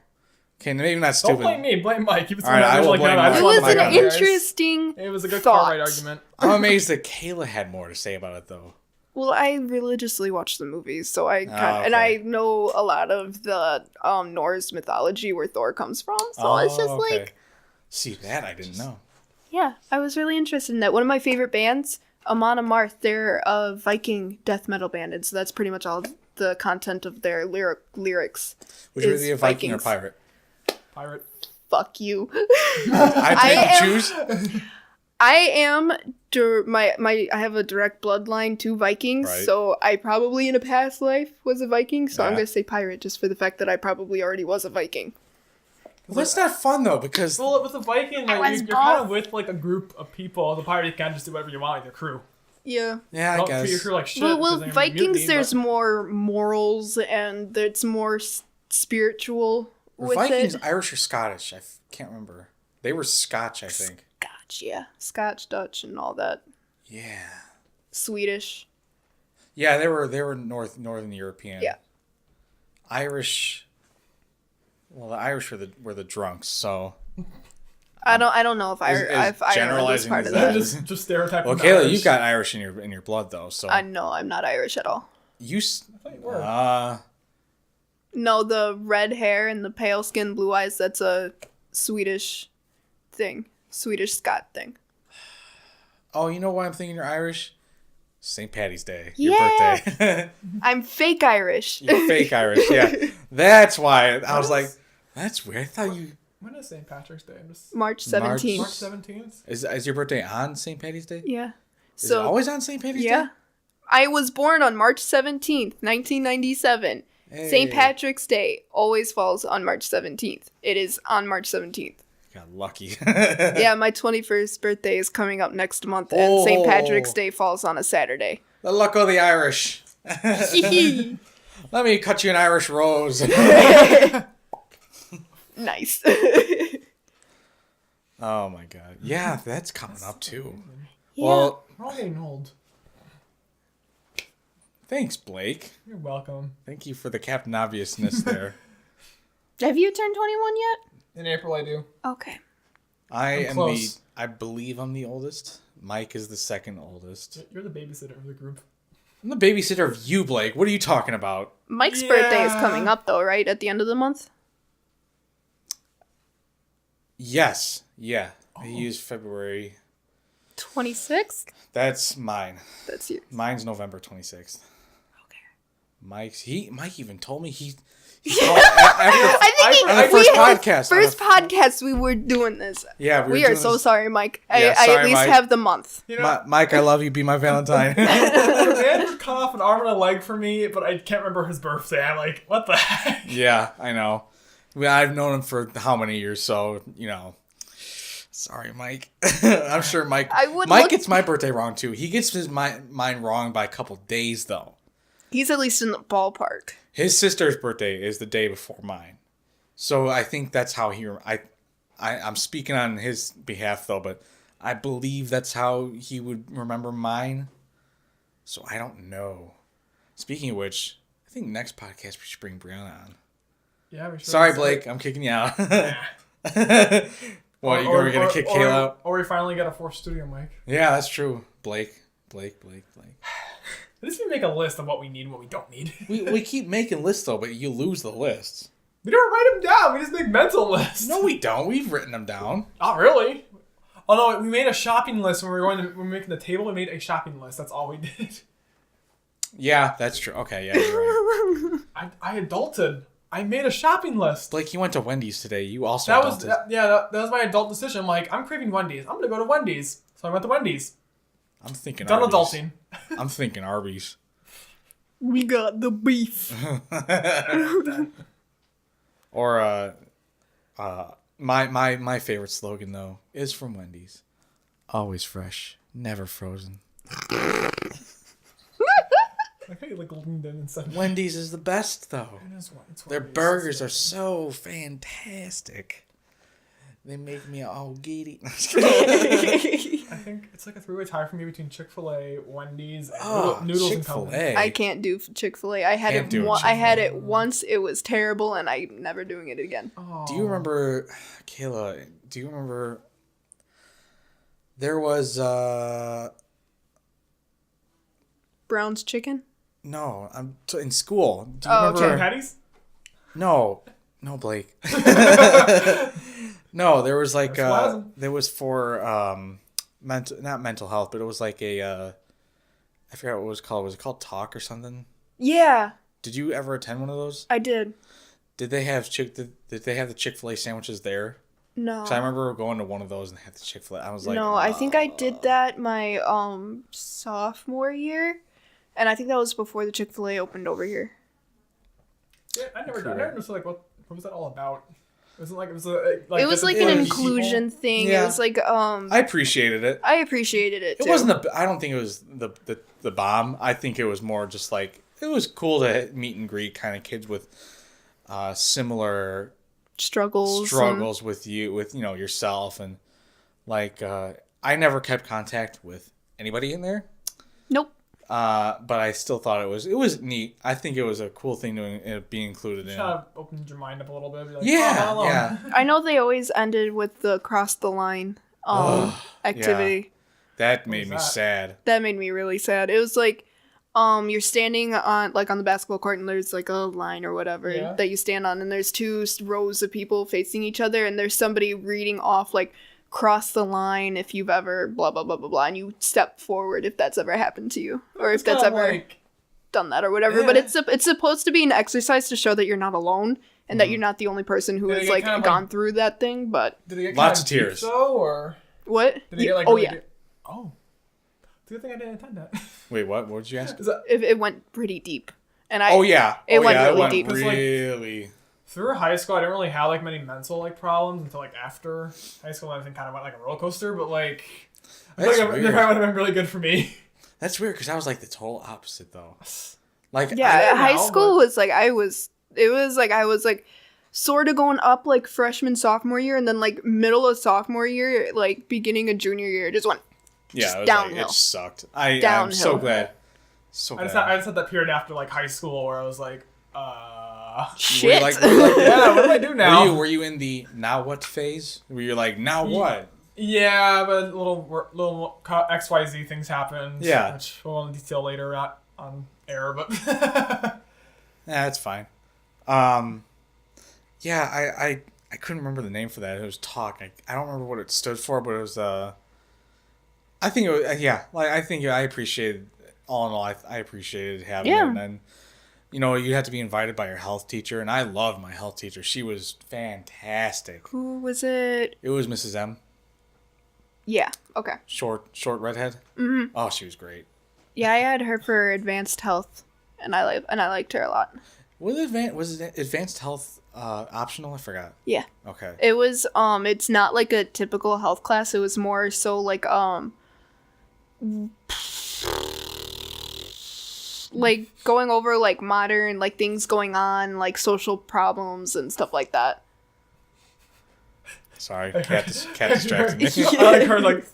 Speaker 2: okay, maybe not
Speaker 1: Don't
Speaker 2: stupid.
Speaker 1: blame me. Blame Mike. Keep it
Speaker 2: All right, I will blame
Speaker 3: it
Speaker 2: Mike.
Speaker 3: was
Speaker 2: my
Speaker 3: an
Speaker 2: God.
Speaker 3: interesting
Speaker 1: It was a good
Speaker 3: thought.
Speaker 1: car ride argument.
Speaker 2: I'm amazed that Kayla had more to say about it though.
Speaker 3: Well, I religiously watch the movies, so I
Speaker 2: okay.
Speaker 3: and I know a lot of the Norse mythology where Thor comes from. So it's just
Speaker 2: okay.
Speaker 3: like,
Speaker 2: See, that I didn't know.
Speaker 3: yeah, I was really interested in that. One of my favorite bands, Amon Amarth, they're a Viking death metal band, and so that's pretty much all the content of their lyrics.
Speaker 2: Would you
Speaker 3: is
Speaker 2: rather be a Viking
Speaker 3: Vikings.
Speaker 2: or pirate?
Speaker 1: Pirate.
Speaker 3: Fuck you.
Speaker 2: I
Speaker 3: I
Speaker 2: have to
Speaker 3: am-
Speaker 2: choose.
Speaker 3: I am I have a direct bloodline to Vikings,
Speaker 2: Right.
Speaker 3: so I probably in a past life was a Viking. So I'm
Speaker 2: Yeah.
Speaker 3: gonna say pirate just for the fact that I probably already was a Viking.
Speaker 2: Well, that's not fun though because
Speaker 1: Well, with a Viking, like,
Speaker 3: was
Speaker 1: you're kind of
Speaker 3: both.
Speaker 1: with like a group of people. The pirate, you can just do whatever you want with your crew.
Speaker 3: Yeah.
Speaker 2: yeah, I
Speaker 1: Don't treat your
Speaker 2: guess.
Speaker 1: crew like shit.
Speaker 3: Well,
Speaker 1: because they're gonna be
Speaker 3: Vikings,
Speaker 1: mutiny,
Speaker 3: there's
Speaker 1: but-
Speaker 3: more morals and it's more spiritual
Speaker 2: Were
Speaker 3: with
Speaker 2: Vikings
Speaker 3: it.
Speaker 2: Irish or Scottish? I can't remember. They were Scotch, I think.
Speaker 3: Scotch, yeah. Scotch, Dutch, and all that.
Speaker 2: Yeah.
Speaker 3: Swedish.
Speaker 2: Yeah, they were northern European.
Speaker 3: Yeah.
Speaker 2: Irish. Well, the Irish were the drunks, so.
Speaker 3: I don't know if
Speaker 2: Is
Speaker 3: if Ireland was
Speaker 2: generalizing
Speaker 3: part
Speaker 2: is
Speaker 3: of
Speaker 2: that-
Speaker 3: that.
Speaker 1: just stereotyping.
Speaker 2: Well,
Speaker 1: the
Speaker 2: Kayla,
Speaker 1: Irish.
Speaker 2: you've got Irish in your blood though, so
Speaker 3: I know I'm not Irish at all.
Speaker 2: you.
Speaker 1: I thought you were.
Speaker 3: No, the red hair and the pale skin, blue eyes, that's a Swedish thing. Swedish Scot thing.
Speaker 2: Oh, you know why I'm thinking you're Irish? St. Patty's Day.
Speaker 3: Yeah.
Speaker 2: Your birthday.
Speaker 3: I'm fake Irish.
Speaker 2: You're fake Irish, yeah. That's why I was
Speaker 1: is-
Speaker 2: like, that's weird. I thought you...
Speaker 1: When is St. Patrick's Day? I'm just
Speaker 3: March 17th.
Speaker 1: March 17th.
Speaker 2: Is your birthday on St. Patty's Day?
Speaker 3: Yeah.
Speaker 2: Is it always on St. Patty's
Speaker 3: Yeah.
Speaker 2: Day?
Speaker 3: I was born on March 17th, 1997. St.
Speaker 2: Hey.
Speaker 3: Patrick's Day always falls on March 17th. It is on March 17th.
Speaker 2: Got lucky.
Speaker 3: Yeah, my 21st birthday is coming up next month, and St. Patrick's
Speaker 2: Oh.
Speaker 3: Day falls on a Saturday.
Speaker 2: The luck of the Irish. Let me cut you an Irish rose.
Speaker 3: Nice.
Speaker 2: Oh my god. Yeah, that's coming up too.
Speaker 3: Yeah.
Speaker 2: Well,
Speaker 1: We're all getting old.
Speaker 2: thanks, Blake.
Speaker 1: You're welcome.
Speaker 2: Thank you for the Captain Obviousness there.
Speaker 3: Have you turned 21 yet?
Speaker 1: In April, I do.
Speaker 3: Okay.
Speaker 2: I believe I'm the oldest. Mike is the second oldest.
Speaker 1: You're the babysitter of the group.
Speaker 2: I'm the babysitter of you, Blake. What are you talking about?
Speaker 3: Mike's birthday is
Speaker 1: Yeah.
Speaker 3: coming up, though, right? At the end of the month?
Speaker 2: Yes. Yeah. I use February.
Speaker 3: 26th?
Speaker 2: That's mine.
Speaker 3: That's yours.
Speaker 2: Mine's November 26th.
Speaker 3: Okay.
Speaker 2: Mike even told me he called after on the first podcast.
Speaker 3: First podcast we were doing this.
Speaker 2: Yeah,
Speaker 3: We
Speaker 2: were
Speaker 3: are
Speaker 2: doing
Speaker 3: so
Speaker 2: this.
Speaker 3: sorry, Mike.
Speaker 2: Yeah,
Speaker 3: I
Speaker 2: sorry,
Speaker 3: at least
Speaker 2: Mike.
Speaker 3: have the month.
Speaker 1: You know,
Speaker 2: Mike, I love you. Be my Valentine.
Speaker 1: Andrew cut off an arm and a leg for me, but I can't remember his birthday. I'm like, what the heck?
Speaker 2: Yeah, I know. I've known him for how many years, so, you know. Sorry, Mike. I'm sure Mike gets my birthday wrong, too. He gets mine wrong by a couple days, though.
Speaker 3: He's at least in the ballpark.
Speaker 2: His sister's birthday is the day before mine. So I think that's how I'm speaking on his behalf, though, but I believe that's how he would remember mine. So I don't know. Speaking of which, I think next podcast we should bring Brianna on.
Speaker 1: Yeah, we should.
Speaker 2: Sorry, Blake. I'm kicking you out. What, you going to kick Kayla out?
Speaker 1: Or we finally get a fourth studio mic.
Speaker 2: Yeah, that's true. Blake.
Speaker 1: At least we make a list of what we need and what we don't need.
Speaker 2: We keep making lists, though, but you lose the lists.
Speaker 1: We don't write them down. We just make mental lists.
Speaker 2: No, we don't. We've written them down.
Speaker 1: Not really. Oh, no, we made a shopping list when we were making the table. We made a shopping list. That's all we did.
Speaker 2: Yeah, that's true. Okay, yeah, you're right.
Speaker 1: I adulted. I made a shopping list.
Speaker 2: Blake, you went to Wendy's today. You also
Speaker 1: That
Speaker 2: adulted.
Speaker 1: that was my adult decision. I'm like, I'm craving Wendy's. I'm going to go to Wendy's. So I went to Wendy's.
Speaker 2: I'm thinking
Speaker 1: Done
Speaker 2: Arby's.
Speaker 1: adulting.
Speaker 2: I'm thinking Arby's.
Speaker 3: We got the beef.
Speaker 2: Or my favorite slogan though is from Wendy's. Always fresh, never frozen.
Speaker 1: I think you like leaned in and said,
Speaker 2: Wendy's is the best though.
Speaker 1: It's
Speaker 2: Their
Speaker 1: Wendy's.
Speaker 2: burgers are so fantastic. They make me all giddy.
Speaker 1: I think it's like a three-way tie for me between Chick-fil-A, Wendy's, and Noodles and Company.
Speaker 2: Chick-fil-A.
Speaker 3: I can't do Chick-fil-A. I had
Speaker 2: Can't
Speaker 3: it.
Speaker 2: do
Speaker 3: I had it
Speaker 2: Chick-fil-A.
Speaker 3: once. It was terrible, and I'm never doing it again.
Speaker 1: Oh.
Speaker 2: Do you remember, Kayla? Do you remember? There was
Speaker 3: Brown's Chicken.
Speaker 2: no. I'm in school. Do you
Speaker 3: Oh,
Speaker 2: remember?
Speaker 1: Chicken patties?
Speaker 2: No, Blake. No, there was like there was for not mental health, but it was like a I forgot what it was called. Was it called Talk or something?
Speaker 3: Yeah,
Speaker 2: Did you ever attend one of those?
Speaker 3: I did.
Speaker 2: Did they have Did they have the Chick-fil-A sandwiches there?
Speaker 3: No.
Speaker 2: 'Cause I remember going to one of those and they had the Chick-fil-A. I was like,
Speaker 3: No, I think I did that my sophomore year, and I think that was before the Chick-fil-A opened over here.
Speaker 1: Yeah, I never understood like what was that all about? It wasn't like it was
Speaker 3: It was like an inclusion thing.
Speaker 2: Yeah.
Speaker 3: It was like
Speaker 2: I appreciated it.
Speaker 3: I appreciated it.
Speaker 2: It
Speaker 3: too.
Speaker 2: wasn't I don't think it was the bomb. I think it was more just like it was cool to meet and greet kind of kids with similar
Speaker 3: struggles
Speaker 2: with yourself, and like I never kept contact with anybody in there.
Speaker 3: Nope.
Speaker 2: But I still thought it was neat. I think it was a cool thing to be included in.
Speaker 1: Kind of opened your mind up a little bit. Be like,
Speaker 2: Yeah,
Speaker 1: oh, not alone.
Speaker 2: yeah.
Speaker 3: I know they always ended with the cross the line activity.
Speaker 2: That made me
Speaker 1: that?
Speaker 2: sad.
Speaker 3: That made me really sad. It was like you're standing on the basketball court, and there's like a line or whatever that you stand on, and there's two rows of people facing each other, and there's somebody reading off like cross the line if you've ever blah blah blah blah blah, and you step forward if that's ever happened to you, or if that's ever done that or whatever. But it's supposed to be an exercise to show that you're not alone and that you're not the only person who has like gone through that thing. But
Speaker 1: did it get
Speaker 2: lots of tears
Speaker 1: though, or
Speaker 3: what?
Speaker 1: Did it get, like,
Speaker 3: oh
Speaker 1: really
Speaker 3: yeah.
Speaker 1: Oh, it's a good thing I didn't attend that.
Speaker 2: Wait, what did you ask?
Speaker 3: It went pretty deep, and
Speaker 2: It
Speaker 3: went really
Speaker 2: went
Speaker 3: deep.
Speaker 2: really.
Speaker 1: Through high school, I didn't really have like many mental like problems until like after high school. Everything kind of went like a roller coaster, but like I feel like it probably would have been really good for me.
Speaker 2: That's weird because I was like the total opposite though. Like
Speaker 3: high school was like I was like sort of going up like freshman sophomore year, and then like middle of sophomore year, like beginning of junior year, it just went
Speaker 2: it was
Speaker 3: downhill.
Speaker 2: Like, it sucked. I'm so glad. I
Speaker 1: just had that period after like high school where I was like,
Speaker 3: shit.
Speaker 1: yeah, what do I do now?
Speaker 2: Were you in the now what phase? Were you like now what?
Speaker 1: Yeah, but little XYZ things happened.
Speaker 2: Yeah,
Speaker 1: which we'll detail later on air, but
Speaker 2: yeah, it's fine. Yeah, I couldn't remember the name for that. It was talk. I don't remember what it stood for, but it was I think it was I think I appreciated all in all. I appreciated having it, and then you had to be invited by your health teacher, and I loved my health teacher. She was fantastic.
Speaker 3: Who was it?
Speaker 2: It was Mrs. M.
Speaker 3: Yeah. Okay.
Speaker 2: Short redhead. Mm-hmm. Oh, she was great.
Speaker 3: Yeah, I had her for advanced health, and I liked her a lot.
Speaker 2: Was it advanced health optional? I forgot.
Speaker 3: Yeah.
Speaker 2: Okay.
Speaker 3: It was it's not like a typical health class. It was more so like like going over like modern like things going on, like social problems and stuff like that.
Speaker 2: Sorry, cat distracted me.
Speaker 1: I like her like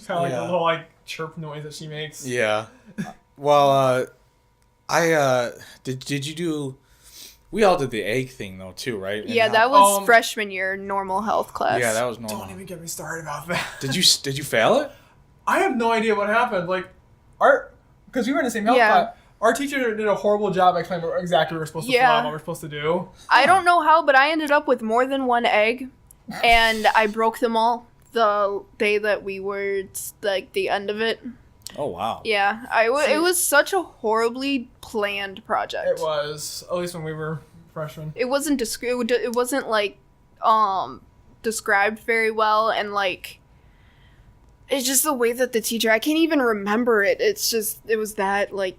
Speaker 1: kind of like a little like chirp noise that she makes.
Speaker 2: Yeah. Well, did you do? We all did the egg thing though too, right?
Speaker 3: Yeah, that was freshman year normal health class.
Speaker 2: Yeah, that was normal.
Speaker 1: Don't even get me started about that.
Speaker 2: Did you fail it?
Speaker 1: I have no idea what happened. Like, because we were in the same health class. Our teacher did a horrible job explaining exactly what we're supposed to fill out, what we're supposed to do.
Speaker 3: I don't know how, but I ended up with more than one egg, and I broke them all the day that we were like the end of it.
Speaker 2: Oh wow.
Speaker 3: Yeah, it was such a horribly planned project.
Speaker 1: It was, at least when we were freshmen.
Speaker 3: It wasn't it wasn't like described very well, and like it's just the way that the teacher, I can't even remember it. It was that like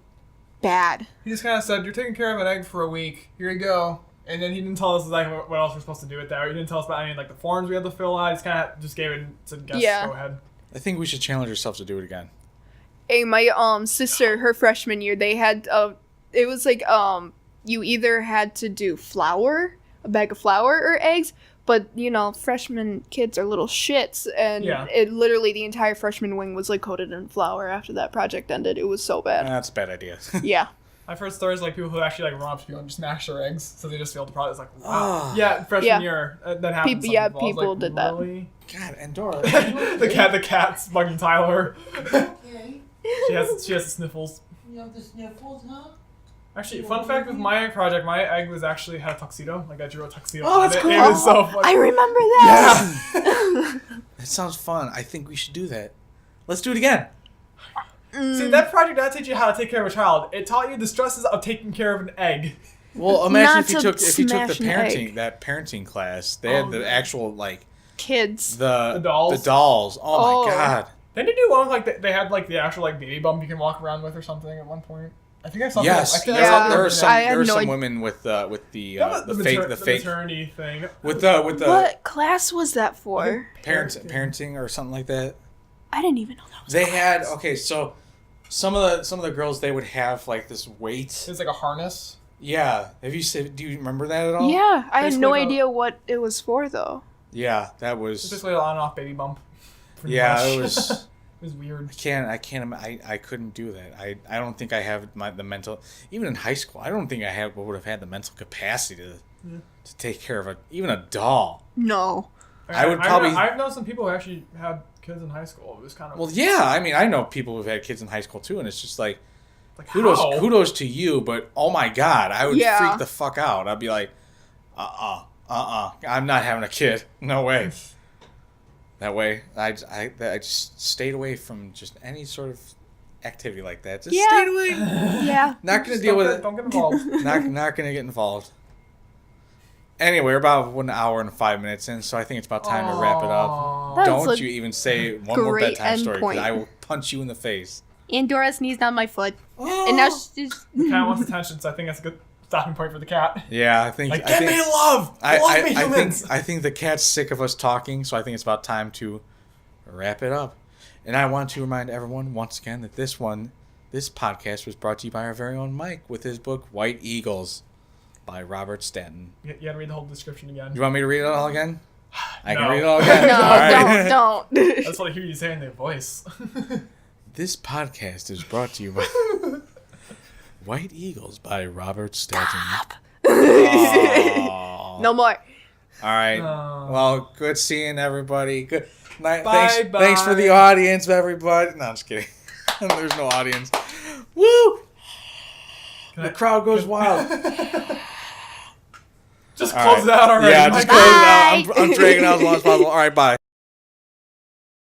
Speaker 3: bad.
Speaker 1: He just kind of said, "You're taking care of an egg for a week. Here you go." And then he didn't tell us exactly what else we're supposed to do with that. Or he didn't tell us about any like the forms we had to fill out. He just kind of just gave it and said, "Guess, go ahead."
Speaker 2: I think we should challenge ourselves to do it again.
Speaker 3: Hey, my sister, her freshman year, they had it was like you either had to do a bag of flour or eggs, but freshman kids are little shits, and it literally the entire freshman wing was like coated in flour after that project ended. It was so bad.
Speaker 2: That's a bad idea.
Speaker 3: Yeah.
Speaker 1: I've heard stories like people who actually like run up to people and just smash their eggs, so they just failed the product. It's like, wow. Yeah, freshman year that happened.
Speaker 3: People did
Speaker 1: really?
Speaker 3: that.
Speaker 2: God, Andorra.
Speaker 1: the cat's bugging Tyler.
Speaker 6: Okay.
Speaker 1: She has the sniffles.
Speaker 6: You have the sniffles, huh?
Speaker 1: Actually, fun fact with my egg project, my egg was actually had a tuxedo. Like I drew a tuxedo.
Speaker 2: Oh, that's cool.
Speaker 1: It was so funny.
Speaker 3: I remember that.
Speaker 1: Yeah.
Speaker 2: That sounds fun. I think we should do that. Let's do it again.
Speaker 1: See, that project did not teach you how to take care of a child. It taught you the stresses of taking care of an egg.
Speaker 2: Well, imagine if you took the
Speaker 3: parenting
Speaker 2: parenting class. They had the actual like
Speaker 3: kids.
Speaker 1: The dolls.
Speaker 2: The dolls. Oh my god.
Speaker 1: Didn't they do one like they had like the actual like baby bump you can walk around with or something at one point? I think I saw.
Speaker 2: Yes,
Speaker 1: there
Speaker 2: were some women with the fake
Speaker 1: maternity thing.
Speaker 2: With the
Speaker 3: what class was that for?
Speaker 2: Parenting or something like that.
Speaker 3: I didn't even know that was
Speaker 2: They had so some of the girls, they would have like this weight.
Speaker 1: It's like a harness.
Speaker 2: Yeah. Do you remember that at all?
Speaker 3: Yeah, I had no idea what it was for though.
Speaker 2: Yeah, that was.
Speaker 1: It's basically an on and off baby bump.
Speaker 2: Yeah, it was.
Speaker 1: It was weird.
Speaker 2: I couldn't do that. I don't think I have the mental. Even in high school, I don't think I would have had the mental capacity to take care of even a doll.
Speaker 3: No.
Speaker 2: I would probably.
Speaker 1: I've known some people who actually had kids in high school. It was kind of.
Speaker 2: Well, yeah. I mean, I know people who've had kids in high school too, and it's just like kudos to you, but oh my god, I would freak the fuck out. I'd be like, I'm not having a kid. No way. That way, I just stayed away from just any sort of activity like that. Just
Speaker 3: Yeah.
Speaker 2: stayed away.
Speaker 3: Yeah.
Speaker 2: Not gonna deal with it.
Speaker 1: Don't get involved.
Speaker 2: Not gonna get involved. Anyway, we're about 1 hour and 5 minutes in, so I think it's about time to wrap it up.
Speaker 1: Aw.
Speaker 3: That's
Speaker 2: Don't
Speaker 3: a
Speaker 2: you even say one more
Speaker 3: great
Speaker 2: bedtime story, because
Speaker 3: endpoint.
Speaker 2: I will punch you in the face.
Speaker 3: And Dora sneezed on my foot. And now she's...
Speaker 1: The cat wants attention, so I think that's a good stopping point for the cat.
Speaker 2: Yeah, I think.
Speaker 1: Like,
Speaker 2: I
Speaker 1: give
Speaker 2: think,
Speaker 1: me love! Love me, humans!
Speaker 2: I think the cat's sick of us talking, so I think it's about time to wrap it up. And I want to remind everyone once again that this podcast was brought to you by our very own Mike with his book White Eagles by Robert Stanton.
Speaker 1: You gotta read the whole description again.
Speaker 2: You want me to read it all again? I can
Speaker 1: No.
Speaker 2: read it all again.
Speaker 3: No,
Speaker 2: All right.
Speaker 3: don't.
Speaker 1: I just want to hear you say it in their voice.
Speaker 2: This podcast is brought to you by White Eagles by Robert Stanton. Aw.
Speaker 3: No more.
Speaker 2: All right.
Speaker 1: Aw.
Speaker 2: Well, good seeing everybody. Good night.
Speaker 1: Bye,
Speaker 2: Thanks for the
Speaker 1: bye.
Speaker 2: audience, everybody. No, I'm just kidding. There's no audience. Woo! The crowd goes wild.
Speaker 1: Just
Speaker 2: All
Speaker 1: close
Speaker 2: right.
Speaker 1: it out already.
Speaker 2: Yeah,
Speaker 1: My
Speaker 2: just
Speaker 1: God.
Speaker 2: close it out. I'm dragging out as long as possible. All right, bye.